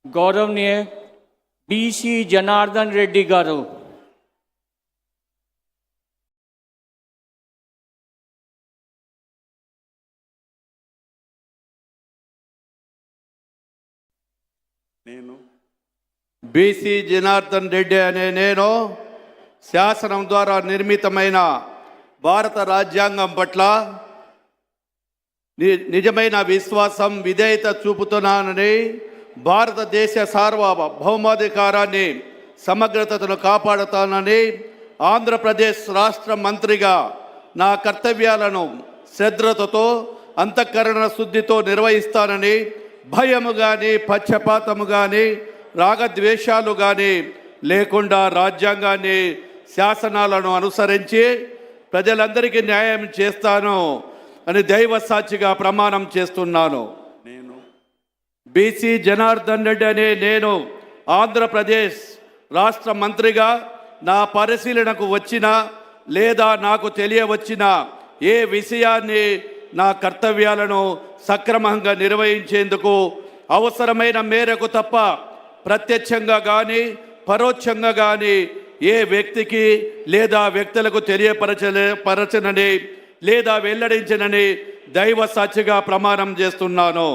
गौरवनीय बीसी जनार्दन रेड्डी गारू, బీసీ జనార్దన్ రెడ్డి అనే నేను శాసనం ద్వారా నిర్మితమైన భారత రాజ్యాంగం పట్ల నిజమైన విశ్వాసం విధేయత చూపుతున్నానని, భారతదేశ సార్వభౌమాధికారాన్ని సమగ్రతను కాపాడుతానని, ఆంధ్రప్రదేశ్ రాష్ట్ర మంత్రిగా నా కర్తవ్యాలను శ్రద్ధతో అంతఃకరణ శుద్ధితో నిర్వహిస్తానని, భయము కానీ పక్షపాతము కానీ రాగద్వేషాలు కానీ లేకుండా రాజ్యాంగాన్ని శాసనాలను అనుసరించి ప్రజలందరికీ న్యాయం చేస్తాను అని దైవ సాక్షిగా ప్రమాణం చేస్తున్నాను. బీసీ జనార్దన్ రెడ్డి అనే నేను ఆంధ్రప్రదేశ్ రాష్ట్ర మంత్రిగా నా పరిశీలనకు వచ్చిన లేదా నాకు తెలియవచ్చిన ఏ విషయాన్ని నా కర్తవ్యాలను సక్రమంగా నిర్వహించేందుకు అవసరమైన మేరకు తప్ప ప్రత్యక్షంగా కానీ పరోక్షంగా కానీ ఏ వ్యక్తికి లేదా వ్యక్తులకు తెలియపరచనని లేదా వెల్లడించనని దైవ సాక్షిగా ప్రమాణం చేస్తున్నాను.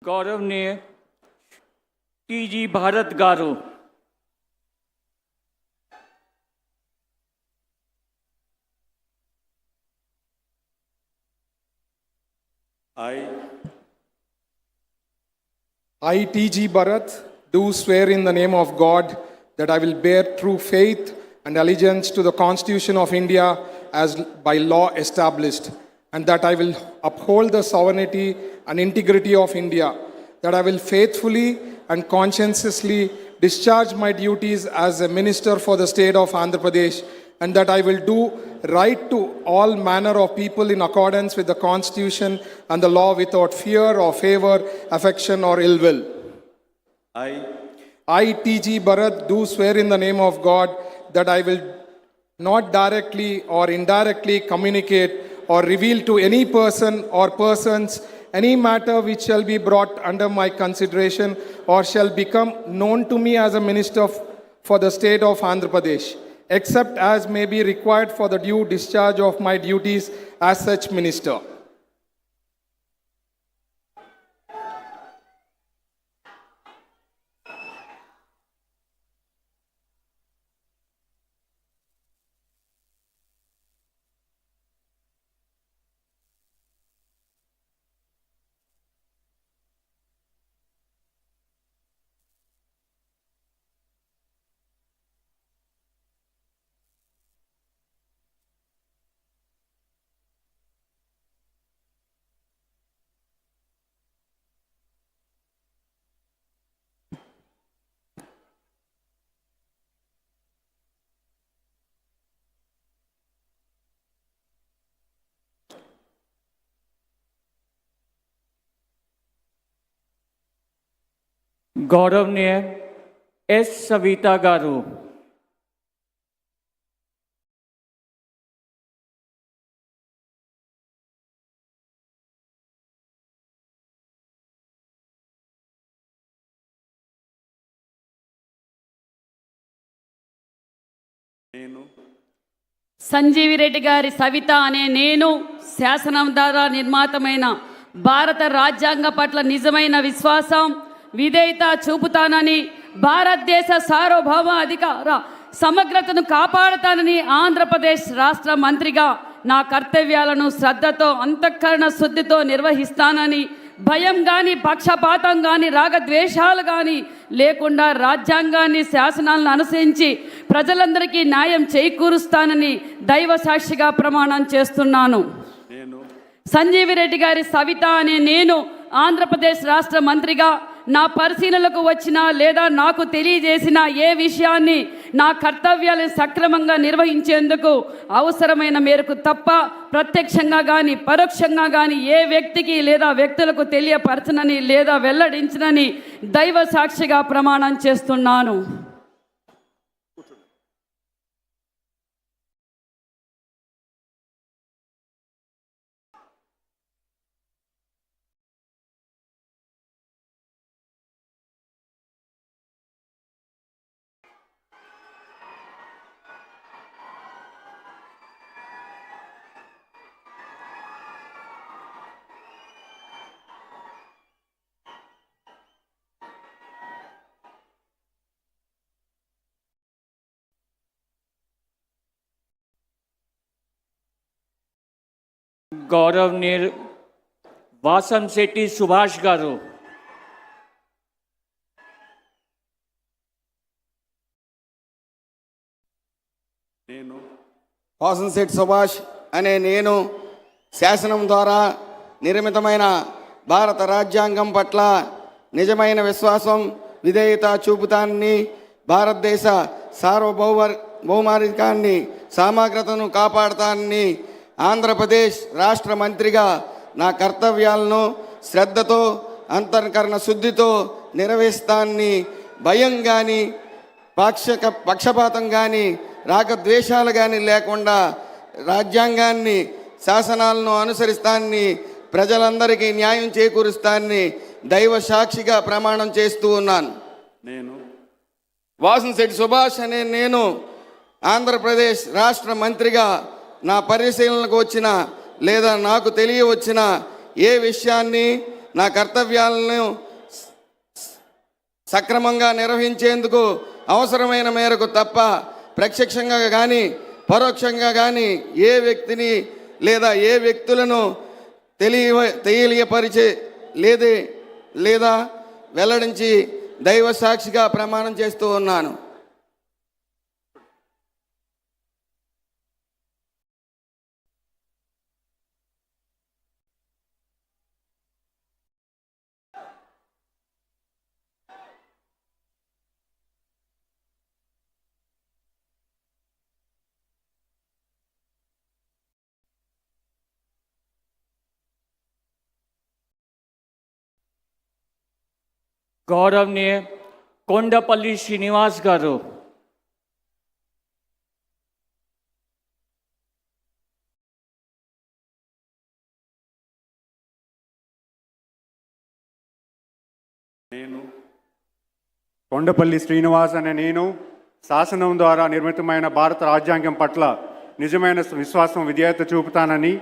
గౌరవనీయ టీజీ భారత్ గారు, I, T.G. Bharat, do swear in the name of God that I will bear true faith and allegiance to the Constitution of India as by law established, and that I will uphold the sovereignty and integrity of India, that I will faithfully and conscientiously discharge my duties as a minister for the state of Andhra Pradesh, and that I will do right to all manner of people in accordance with the Constitution and the law without fear or favor, affection or ill will. I, T.G. Bharat, do swear in the name of God that I will not directly or indirectly communicate or reveal to any person or persons any matter which shall be brought under my consideration or shall become known to me as a minister for the state of Andhra Pradesh, except as may be required for the due discharge of my duties as such minister. గౌరవనీయ yes Savitha గారు, సంజీవి రెడ్డి గారి సవిత అనే నేను శాసనం ద్వారా నిర్మాతమైన భారత రాజ్యాంగ పట్ల నిజమైన విశ్వాసం, విధేయత చూపుతానని, భారతదేశ సార్వభౌమ అధికార సమగ్రతను కాపాడుతానని ఆంధ్రప్రదేశ్ రాష్ట్ర మంత్రిగా నా కర్తవ్యాలను శ్రద్ధతో, అంతఃకరణ శుద్ధితో నిర్వహిస్తానని, భయం కానీ, పక్షపాతం కానీ, రాగద్వేషాలు కానీ లేకుండా రాజ్యాంగాన్ని, శాసనాలను అనుసరించి ప్రజలందరికీ న్యాయం చేకూరుస్తానని దైవ సాక్షిగా ప్రమాణం చేస్తున్నాను. సంజీవి రెడ్డి గారి సవిత అనే నేను ఆంధ్రప్రదేశ్ రాష్ట్ర మంత్రిగా నా పరిశీలనలకు వచ్చిన లేదా నాకు తెలియజేసిన ఏ విషయాన్ని నా కర్తవ్యాలను సక్రమంగా నిర్వహించేందుకు అవసరమైన మేరకు తప్ప ప్రత్యక్షంగా కానీ పరోక్షంగా కానీ ఏ వ్యక్తికి లేదా వ్యక్తులకు తెలియపరచనని లేదా వెల్లడించనని దైవ సాక్షిగా ప్రమాణం చేస్తున్నాను. గౌరవనీయ వాసంశెట్టి సుభాష్ గారు, వాసంశెట్టి సుభాష్ అనే నేను శాసనం ద్వారా నిర్మితమైన భారత రాజ్యాంగం పట్ల నిజమైన విశ్వాసం, విధేయత చూపుతానని, భారతదేశ సార్వభౌమాధికారాన్ని, సమగ్రతను కాపాడుతానని, ఆంధ్రప్రదేశ్ రాష్ట్ర మంత్రిగా నా కర్తవ్యాలను శ్రద్ధతో, అంతఃకరణ శుద్ధితో నిర్వహిస్తానని, భయం కానీ, పక్షపాతం కానీ, రాగద్వేషాలు కానీ లేకుండా రాజ్యాంగాన్ని, శాసనాలను అనుసరిస్తానని, ప్రజలందరికీ న్యాయం చేకూరుస్తానని దైవ సాక్షిగా ప్రమాణం చేస్తూ ఉన్నాను. వాసంశెట్టి సుభాష్ అనే నేను ఆంధ్రప్రదేశ్ రాష్ట్ర మంత్రిగా నా పరిశీలనకు వచ్చిన లేదా నాకు తెలియవచ్చిన ఏ విషయాన్ని నా కర్తవ్యాలను సక్రమంగా నిర్వహించేందుకు అవసరమైన మేరకు తప్ప ప్రత్యక్షంగా కానీ పరోక్షంగా కానీ ఏ వ్యక్తిని లేదా ఏ వ్యక్తులను తెలియపరిచే లేదా వెల్లడించి దైవ సాక్షిగా ప్రమాణం చేస్తూ ఉన్నాను. गौरवनीय కొండపల్లి శ్రీనివాస్ గారు. కొండపల్లి శ్రీనివాస్ అనే నేను శాసనం ద్వారా నిర్మితమైన భారత రాజ్యాంగం పట్ల నిజమైన విశ్వాసం విధేయత చూపుతానని,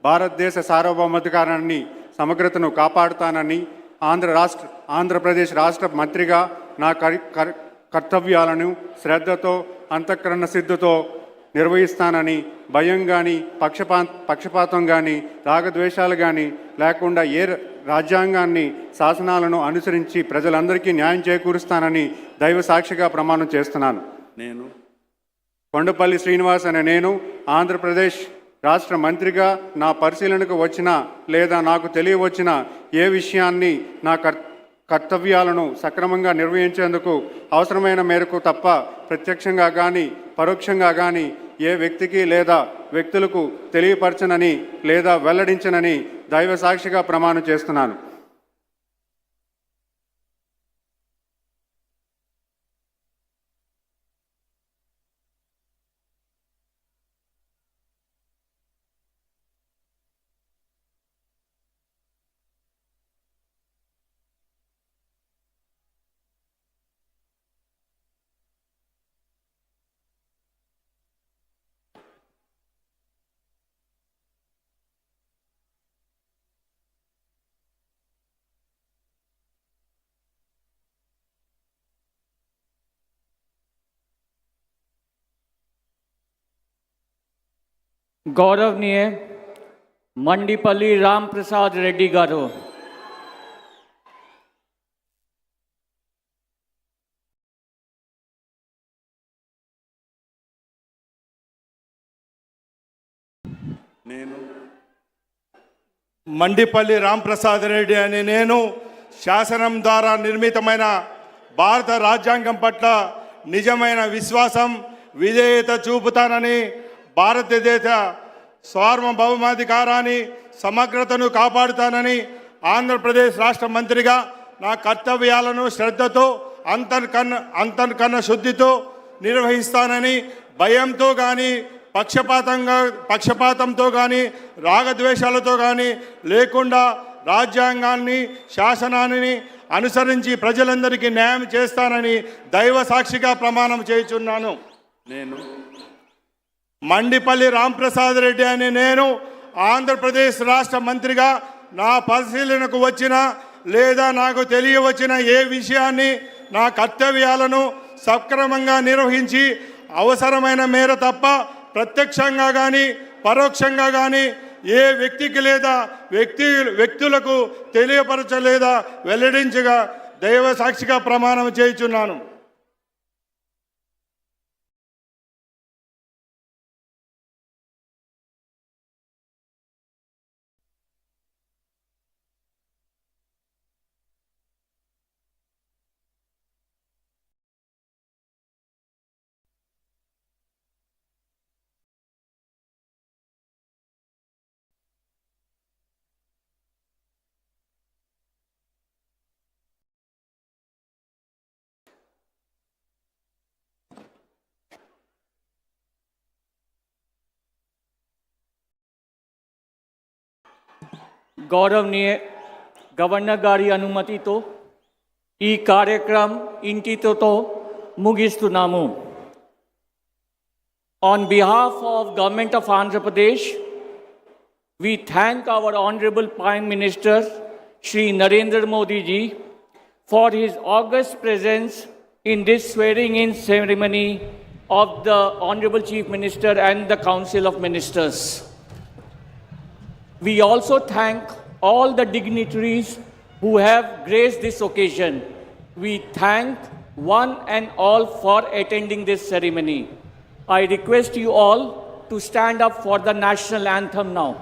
భారతదేశ సార్వభౌమాధికారాన్ని సమగ్రతను కాపాడుతానని, ఆంధ్రప్రదేశ్ రాష్ట్ర మంత్రిగా నా కర్తవ్యాలను శ్రద్ధతో అంతఃకరణ సిద్ధతో నిర్వహిస్తానని, భయం కానీ పక్షపాతం కానీ రాగద్వేషాలు కానీ లేకుండా రాజ్యాంగాన్ని శాసనాలను అనుసరించి ప్రజలందరికీ న్యాయం చేకూరుస్తానని దైవ సాక్షిగా ప్రమాణం చేస్తున్నాను. నేను కొండపల్లి శ్రీనివాస్ అనే నేను ఆంధ్రప్రదేశ్ రాష్ట్ర మంత్రిగా నా పరిశీలనకు వచ్చిన లేదా నాకు తెలియవచ్చిన ఏ విషయాన్ని నా కర్తవ్యాలను సక్రమంగా నిర్వహించేందుకు అవసరమైన మేరకు తప్ప ప్రత్యక్షంగా కానీ పరోక్షంగా కానీ ఏ వ్యక్తికి లేదా వ్యక్తులకు తెలియపరచనని లేదా వెల్లడించనని దైవ సాక్షిగా ప్రమాణం చేస్తున్నాను. गौरवनीय मंडीपल्ली राम प्रसाद रेड्डी गारू. మండిపల్లి రాంప్రసాద్ రెడ్డి అనే నేను శాసనం ద్వారా నిర్మితమైన భారత రాజ్యాంగం పట్ల నిజమైన విశ్వాసం విధేయత చూపుతానని, భారతదేశ సార్వభౌమాధికారాన్ని సమగ్రతను కాపాడుతానని, ఆంధ్రప్రదేశ్ రాష్ట్ర మంత్రిగా నా కర్తవ్యాలను శ్రద్ధతో అంతర్కన్న శుద్ధితో నిర్వహిస్తానని, భయంతో కానీ పక్షపాతంతో కానీ రాగద్వేషాలతో కానీ లేకుండా రాజ్యాంగాన్ని శాసనాన్ని అనుసరించి ప్రజలందరికీ న్యాయం చేస్తానని దైవ సాక్షిగా ప్రమాణం చేయుచున్నాను. నేను మండిపల్లి రాంప్రసాద్ రెడ్డి అనే నేను ఆంధ్రప్రదేశ్ రాష్ట్ర మంత్రిగా నా పరిశీలనకు వచ్చిన లేదా నాకు తెలియవచ్చిన ఏ విషయాన్ని నా కర్తవ్యాలను సక్రమంగా నిర్వహించి అవసరమైన మేర తప్ప ప్రత్యక్షంగా కానీ పరోక్షంగా కానీ ఏ వ్యక్తికి లేదా వ్యక్తులకు తెలియపరచలేదా వెల్లడించగా దైవ సాక్షిగా ప్రమాణం చేయుచున్నాను. गौरवनीय गवर्नर गारी अनुमतितो ఈ కార్యక్రమం ఇంటితో ముగిస్తున్నాము. On behalf of Government of Andhra Pradesh, we thank our Honorable Prime Minister Shri Narendra Modi ji, for his august presence in this swearing-in ceremony of the Honorable Chief Minister and the Council of Ministers. We also thank all the dignitaries who have graced this occasion. We thank one and all for attending this ceremony. I request you all to stand up for the national anthem now.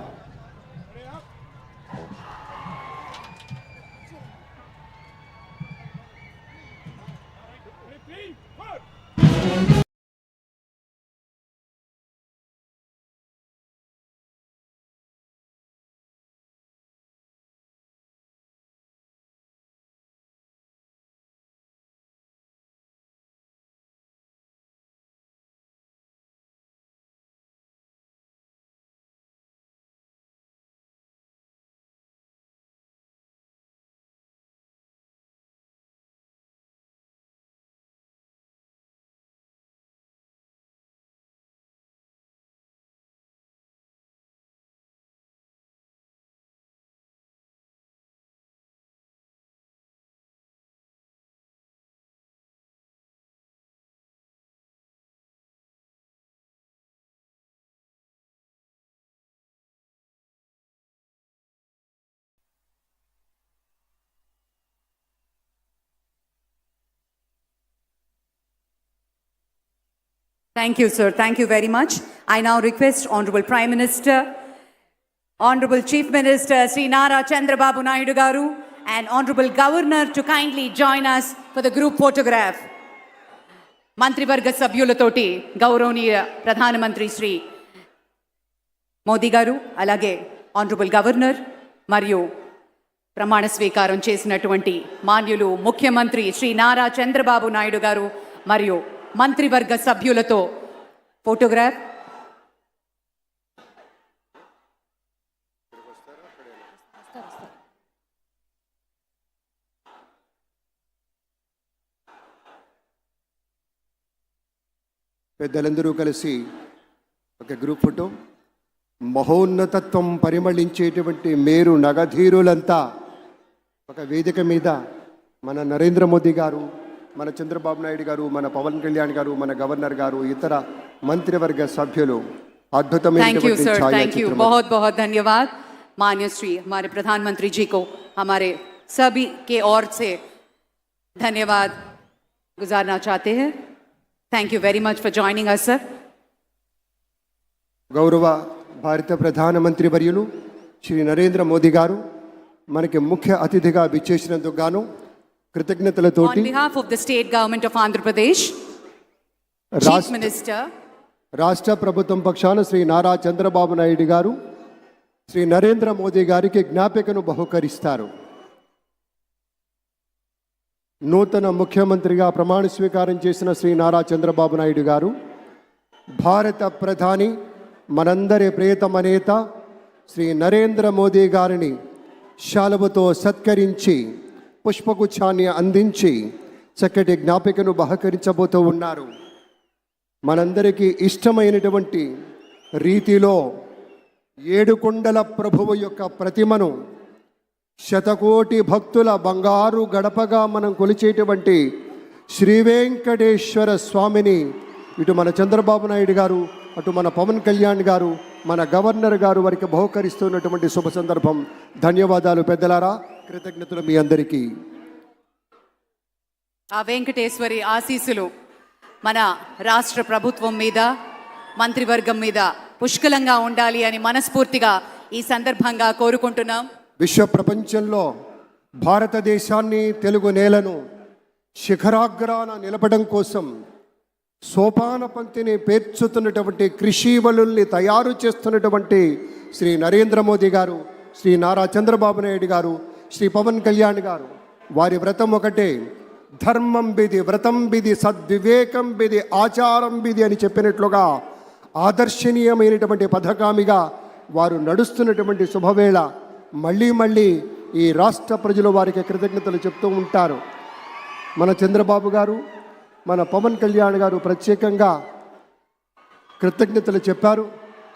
Thank you, sir. Thank you very much. I now request Honorable Prime Minister, Honorable Chief Minister Sri Nara Chandrababu Naidu Garu, and Honorable Governor to kindly join us for the group photograph. Mantrivarga Sabhyulatoti, Gauroniya Pradhana Mantri Sri Modi Garu, alage Honorable Governor, Mariyu ప్రమాణ స్వీకారం చేసినటువంటి మాన్యులు ముఖ్యమంత్రి శ్రీ నారా చంద్రబాబు నాయుడు గారు మరియు మంత్రివర్గ సభ్యులతో photograph. పెద్దలందరూ కలిసి ఒక గ్రూప్ ఫోటో. మహోన్నతత్వం పరిమళించేటువంటి మేరు నగధీరులంతా ఒక వేదిక మీద మన నరేంద్ర మోదీ గారు, మన చంద్రబాబు నాయుడు గారు, మన పవన్ కళ్యాణ్ గారు, మన గవర్నర్ గారు, ఇతర మంత్రివర్గ సభ్యులు అద్భుతమైనటువంటి ఛాయాచిత్రం. बहुत बहुत धन्यवाद माननीय श्री हमारे प्रधानमंत्री जी को हमारे सभी के ओर से धन्यवाद गुजारना चाहते हैं. Thank you very much for joining us sir. గౌరవ భారత ప్రధానమంత్రి వర్యులు శ్రీ నరేంద్ర మోదీ గారు మనకి ముఖ్య అతిథిగా విచ్చేసినందుకు గాను కృతజ్ఞతలతోటి On behalf of the state government of Andhra Pradesh, Chief Minister, రాష్ట్ర ప్రభుత్వం పక్షాన శ్రీ నారా చంద్రబాబు నాయుడు గారు శ్రీ నరేంద్ర మోదీ గారికి జ్ఞాపికను బహుకరిస్తారు. నూతన ముఖ్యమంత్రిగా ప్రమాణ స్వీకారం చేసిన శ్రీ నారా చంద్రబాబు నాయుడు గారు భారత ప్రధాని మనందరి ప్రియతమ నేత శ్రీ నరేంద్ర మోదీ గారిని శాలువతో సత్కరించి పుష్పగుచ్ఛాన్ని అందించి చక్కటి జ్ఞాపికను బహకరించబోతూ ఉన్నారు. మనందరికీ ఇష్టమైనటువంటి రీతిలో ఏడుకొండల ప్రభువు యొక్క ప్రతిమను శతకోటి భక్తుల బంగారు గడపగా మనం కొలిచేటువంటి శ్రీ వెంకటేశ్వర స్వామిని ఇటు మన చంద్రబాబు నాయుడు గారు, అటు మన పవన్ కళ్యాణ్ గారు, మన గవర్నర్ గారు వారికి బహుకరిస్తున్నటువంటి శుభ సందర్భం. ధన్యవాదాలు పెద్దలారా, కృతజ్ఞతలు మీ అందరికీ. ఆ వెంకటేశ్వరి ఆశీస్సులు మన రాష్ట్ర ప్రభుత్వం మీద, మంత్రివర్గం మీద పుష్కలంగా ఉండాలి అని మనస్ఫూర్తిగా ఈ సందర్భంగా కోరుకుంటున్నాం. విశ్వ ప్రపంచంలో భారతదేశాన్ని, తెలుగు నేలను శిఖరాగ్రాన నిలపడం కోసం సోపాన పంక్తిని పేర్చుతున్నటువంటి కృషివలుల్ని తయారు చేస్తున్నటువంటి శ్రీ నరేంద్ర మోదీ గారు, శ్రీ నారా చంద్రబాబు నాయుడు గారు, శ్రీ పవన్ కళ్యాణ్ గారు, వారి వ్రతం ఒకటే, ధర్మం బిది, వ్రతం బిది, సద్వివేకం బిది, ఆచారం బిది అని చెప్పినట్లుగా ఆదర్శనీయమైనటువంటి పథకామిగా వారు నడుస్తున్నటువంటి శుభవేళ మళ్ళీ మళ్ళీ ఈ రాష్ట్ర ప్రజలు వారికి కృతజ్ఞతలు చెప్తూ ఉంటారు. మన చంద్రబాబు గారు, మన పవన్ కళ్యాణ్ గారు ప్రత్యేకంగా కృతజ్ఞతలు చెప్పారు.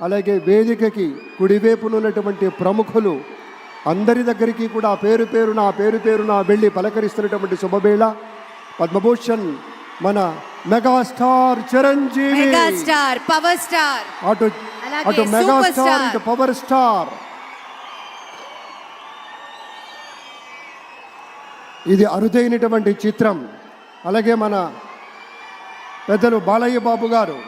అలాగే వేదికకి కుడివైపునున్నటువంటి ప్రముఖులు అందరి దగ్గరికి కూడా పేరు పేరున వెళ్ళి పలకరిస్తున్నటువంటి శుభవేళ. పద్మభూషణ్ మన megastar Chiranjeevi, megastar power star, అటు అలాగే మెగాస్టార్ సూపర్ స్టార్. ఇటు పవర్ స్టార్. ఇది అరుదైనటువంటి చిత్రం. అలాగే మన పెద్దలు బాలయ్య బాబు గారు,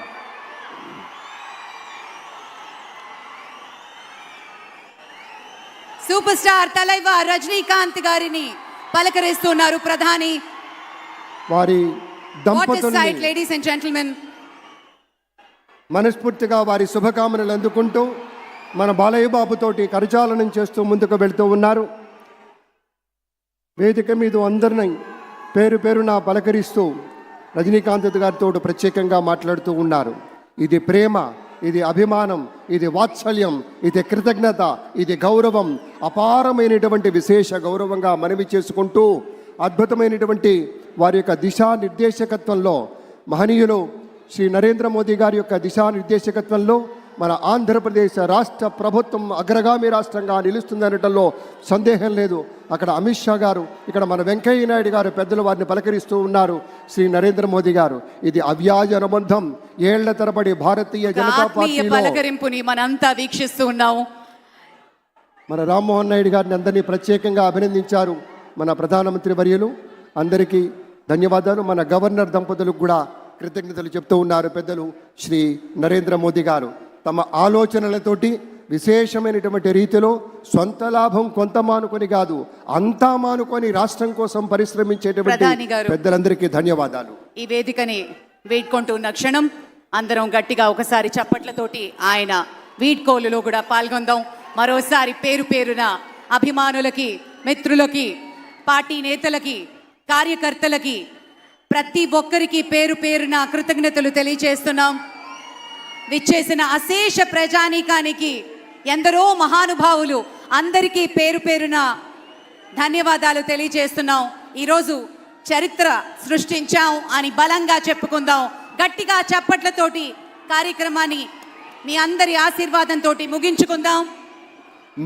సూపర్ స్టార్ తలైవా రజనీకాంత్ గారిని పలకరిస్తున్నారు ప్రధాని. వారి What a sight, దంపతుల్ని ladies and gentlemen. మనస్ఫూర్తిగా వారి శుభకామనలు అందుకుంటూ మన బాలయ్య బాబుతోటి కరచాలనం చేస్తూ ముందుకు వెళ్తూ ఉన్నారు. వేదిక మీద అందరినీ పేరున పలకరిస్తూ రజనీకాంత్ గారితో ప్రత్యేకంగా మాట్లాడుతూ ఉన్నారు. ఇది ప్రేమ, ఇది అభిమానం, ఇది వాత్సల్యం, ఇది కృతజ్ఞత, ఇది గౌరవం, అపారమైనటువంటి విశేష గౌరవంగా మనవి చేసుకుంటూ అద్భుతమైనటువంటి వారి యొక్క దిశానిర్దేశకత్వంలో మహనీయులు శ్రీ నరేంద్ర మోదీ గారి యొక్క దిశానిర్దేశకత్వంలో మన ఆంధ్రప్రదేశ్ రాష్ట్ర ప్రభుత్వం అగ్రగామి రాష్ట్రంగా నిలుస్తుందనటంలో సందేహం లేదు. అక్కడ అమిత్ షా గారు, ఇక్కడ మన వెంకయ్య నాయుడు గారు పెద్దలు వారిని పలకరిస్తూ ఉన్నారు. శ్రీ నరేంద్ర మోదీ గారు, ఇది అవ్యాజ అనుబంధం. ఏళ్ల తరబడి భారతీయ జనతా ఆత్మీయ పార్టీలో పలకరింపుని మనంతా వీక్షిస్తూ ఉన్నాము. మన రామ్మోహన్ నాయుడు గారిని అందరినీ ప్రత్యేకంగా అభినందించారు మన ప్రధానమంత్రి వర్యులు. అందరికీ ధన్యవాదాలు. మన గవర్నర్ దంపతులకు కూడా కృతజ్ఞతలు చెప్తూ ఉన్నారు పెద్దలు శ్రీ నరేంద్ర మోదీ గారు. తమ ఆలోచనలతోటి విశేషమైనటువంటి రీతిలో సొంత లాభం కొంత మానుకొని కాదు, అంతా మానుకొని రాష్ట్రం కోసం పరిశ్రమించేటువంటి ప్రధాని గారు. పెద్దలందరికీ ధన్యవాదాలు. ఈ వేదికని వీడ్కొంటున్న క్షణం అందరం గట్టిగా ఒకసారి చప్పట్లతోటి ఆయన వీడ్కోలులో కూడా పాల్గొందాం. మరోసారి పేరున అభిమానులకి, మిత్రులకి, పార్టీ నేతలకి, కార్యకర్తలకి, ప్రతి ఒక్కరికి పేరున కృతజ్ఞతలు తెలియజేస్తున్నాం. విచ్చేసిన అశేష ప్రజానీకానికి, ఎందరో మహానుభావులు అందరికీ పేరున ధన్యవాదాలు తెలియజేస్తున్నాం. ఈరోజు చరిత్ర సృష్టించాం అని బలంగా చెప్పుకుందాం. గట్టిగా చప్పట్లతోటి కార్యక్రమాన్ని మీ అందరి ఆశీర్వాదంతో ముగించుకుందాం.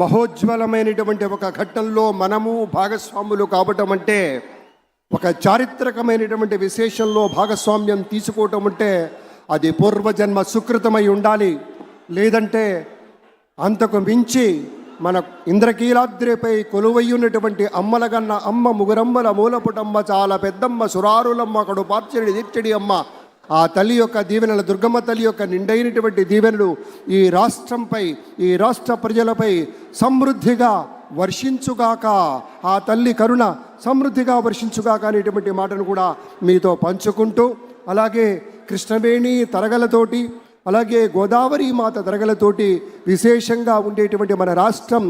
మహోజ్వలమైనటువంటి ఒక ఘట్టంలో మనము భాగస్వాములు కావటం అంటే, ఒక చారిత్రకమైనటువంటి విశేషంలో భాగస్వామ్యం తీసుకోవటం అంటే అది పూర్వజన్మ సుకృతమై ఉండాలి. లేదంటే అంతకు మించి మన ఇంద్రకీలాద్రిపై కొలువై ఉన్నటువంటి అమ్మలగన్న అమ్మ, ముగురమ్మల మూలపుటమ్మ, చాలా పెద్దమ్మ, సురారులమ్మ, కడు పార్చడి దీర్చడి అమ్మ, ఆ తల్లి యొక్క దీవెనలు, దుర్గమ్మ తల్లి యొక్క నిండైనటువంటి దీవెనలు ఈ రాష్ట్రంపై, ఈ రాష్ట్ర ప్రజలపై సమృద్ధిగా వర్షించుగాక, ఆ తల్లి కరుణ సమృద్ధిగా వర్షించుగాక అనేటువంటి మాటను కూడా మీతో పంచుకుంటూ, అలాగే కృష్ణవేణి తరగలతోటి, అలాగే గోదావరి మాత తరగలతోటి విశేషంగా ఉండేటువంటి మన రాష్ట్రం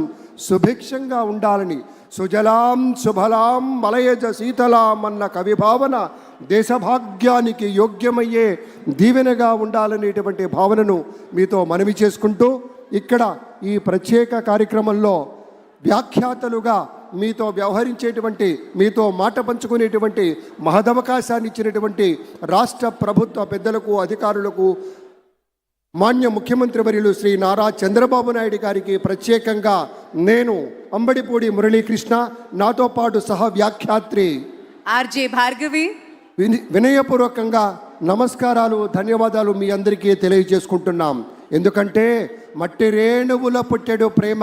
సుభిక్షంగా ఉండాలని, సుజలాం శుభలాం మలయజ శీతలాం అన్న కవిభావన దేశభాగ్యానికి యోగ్యమయ్యే దీవెనగా ఉండాలనేటువంటి భావనను మీతో మనవి చేసుకుంటూ, ఇక్కడ ఈ ప్రత్యేక కార్యక్రమంలో వ్యాఖ్యాతలుగా మీతో వ్యవహరించేటువంటి, మీతో మాట పంచుకునేటువంటి మహదవకాశాన్ని ఇచ్చినటువంటి రాష్ట్ర ప్రభుత్వ పెద్దలకు, అధికారులకు, మాన్య ముఖ్యమంత్రి వర్యులు శ్రీ నారా చంద్రబాబు నాయుడు గారికి ప్రత్యేకంగా నేను అంబడిపూడి మురళీకృష్ణ, నాతో పాటు సహ వ్యాఖ్యాత్రి ఆర్జే భార్గవి వినయపూర్వకంగా నమస్కారాలు, ధన్యవాదాలు మీ అందరికీ తెలియజేసుకుంటున్నాం. ఎందుకంటే మట్టి రేణువుల పుట్టెడు ప్రేమ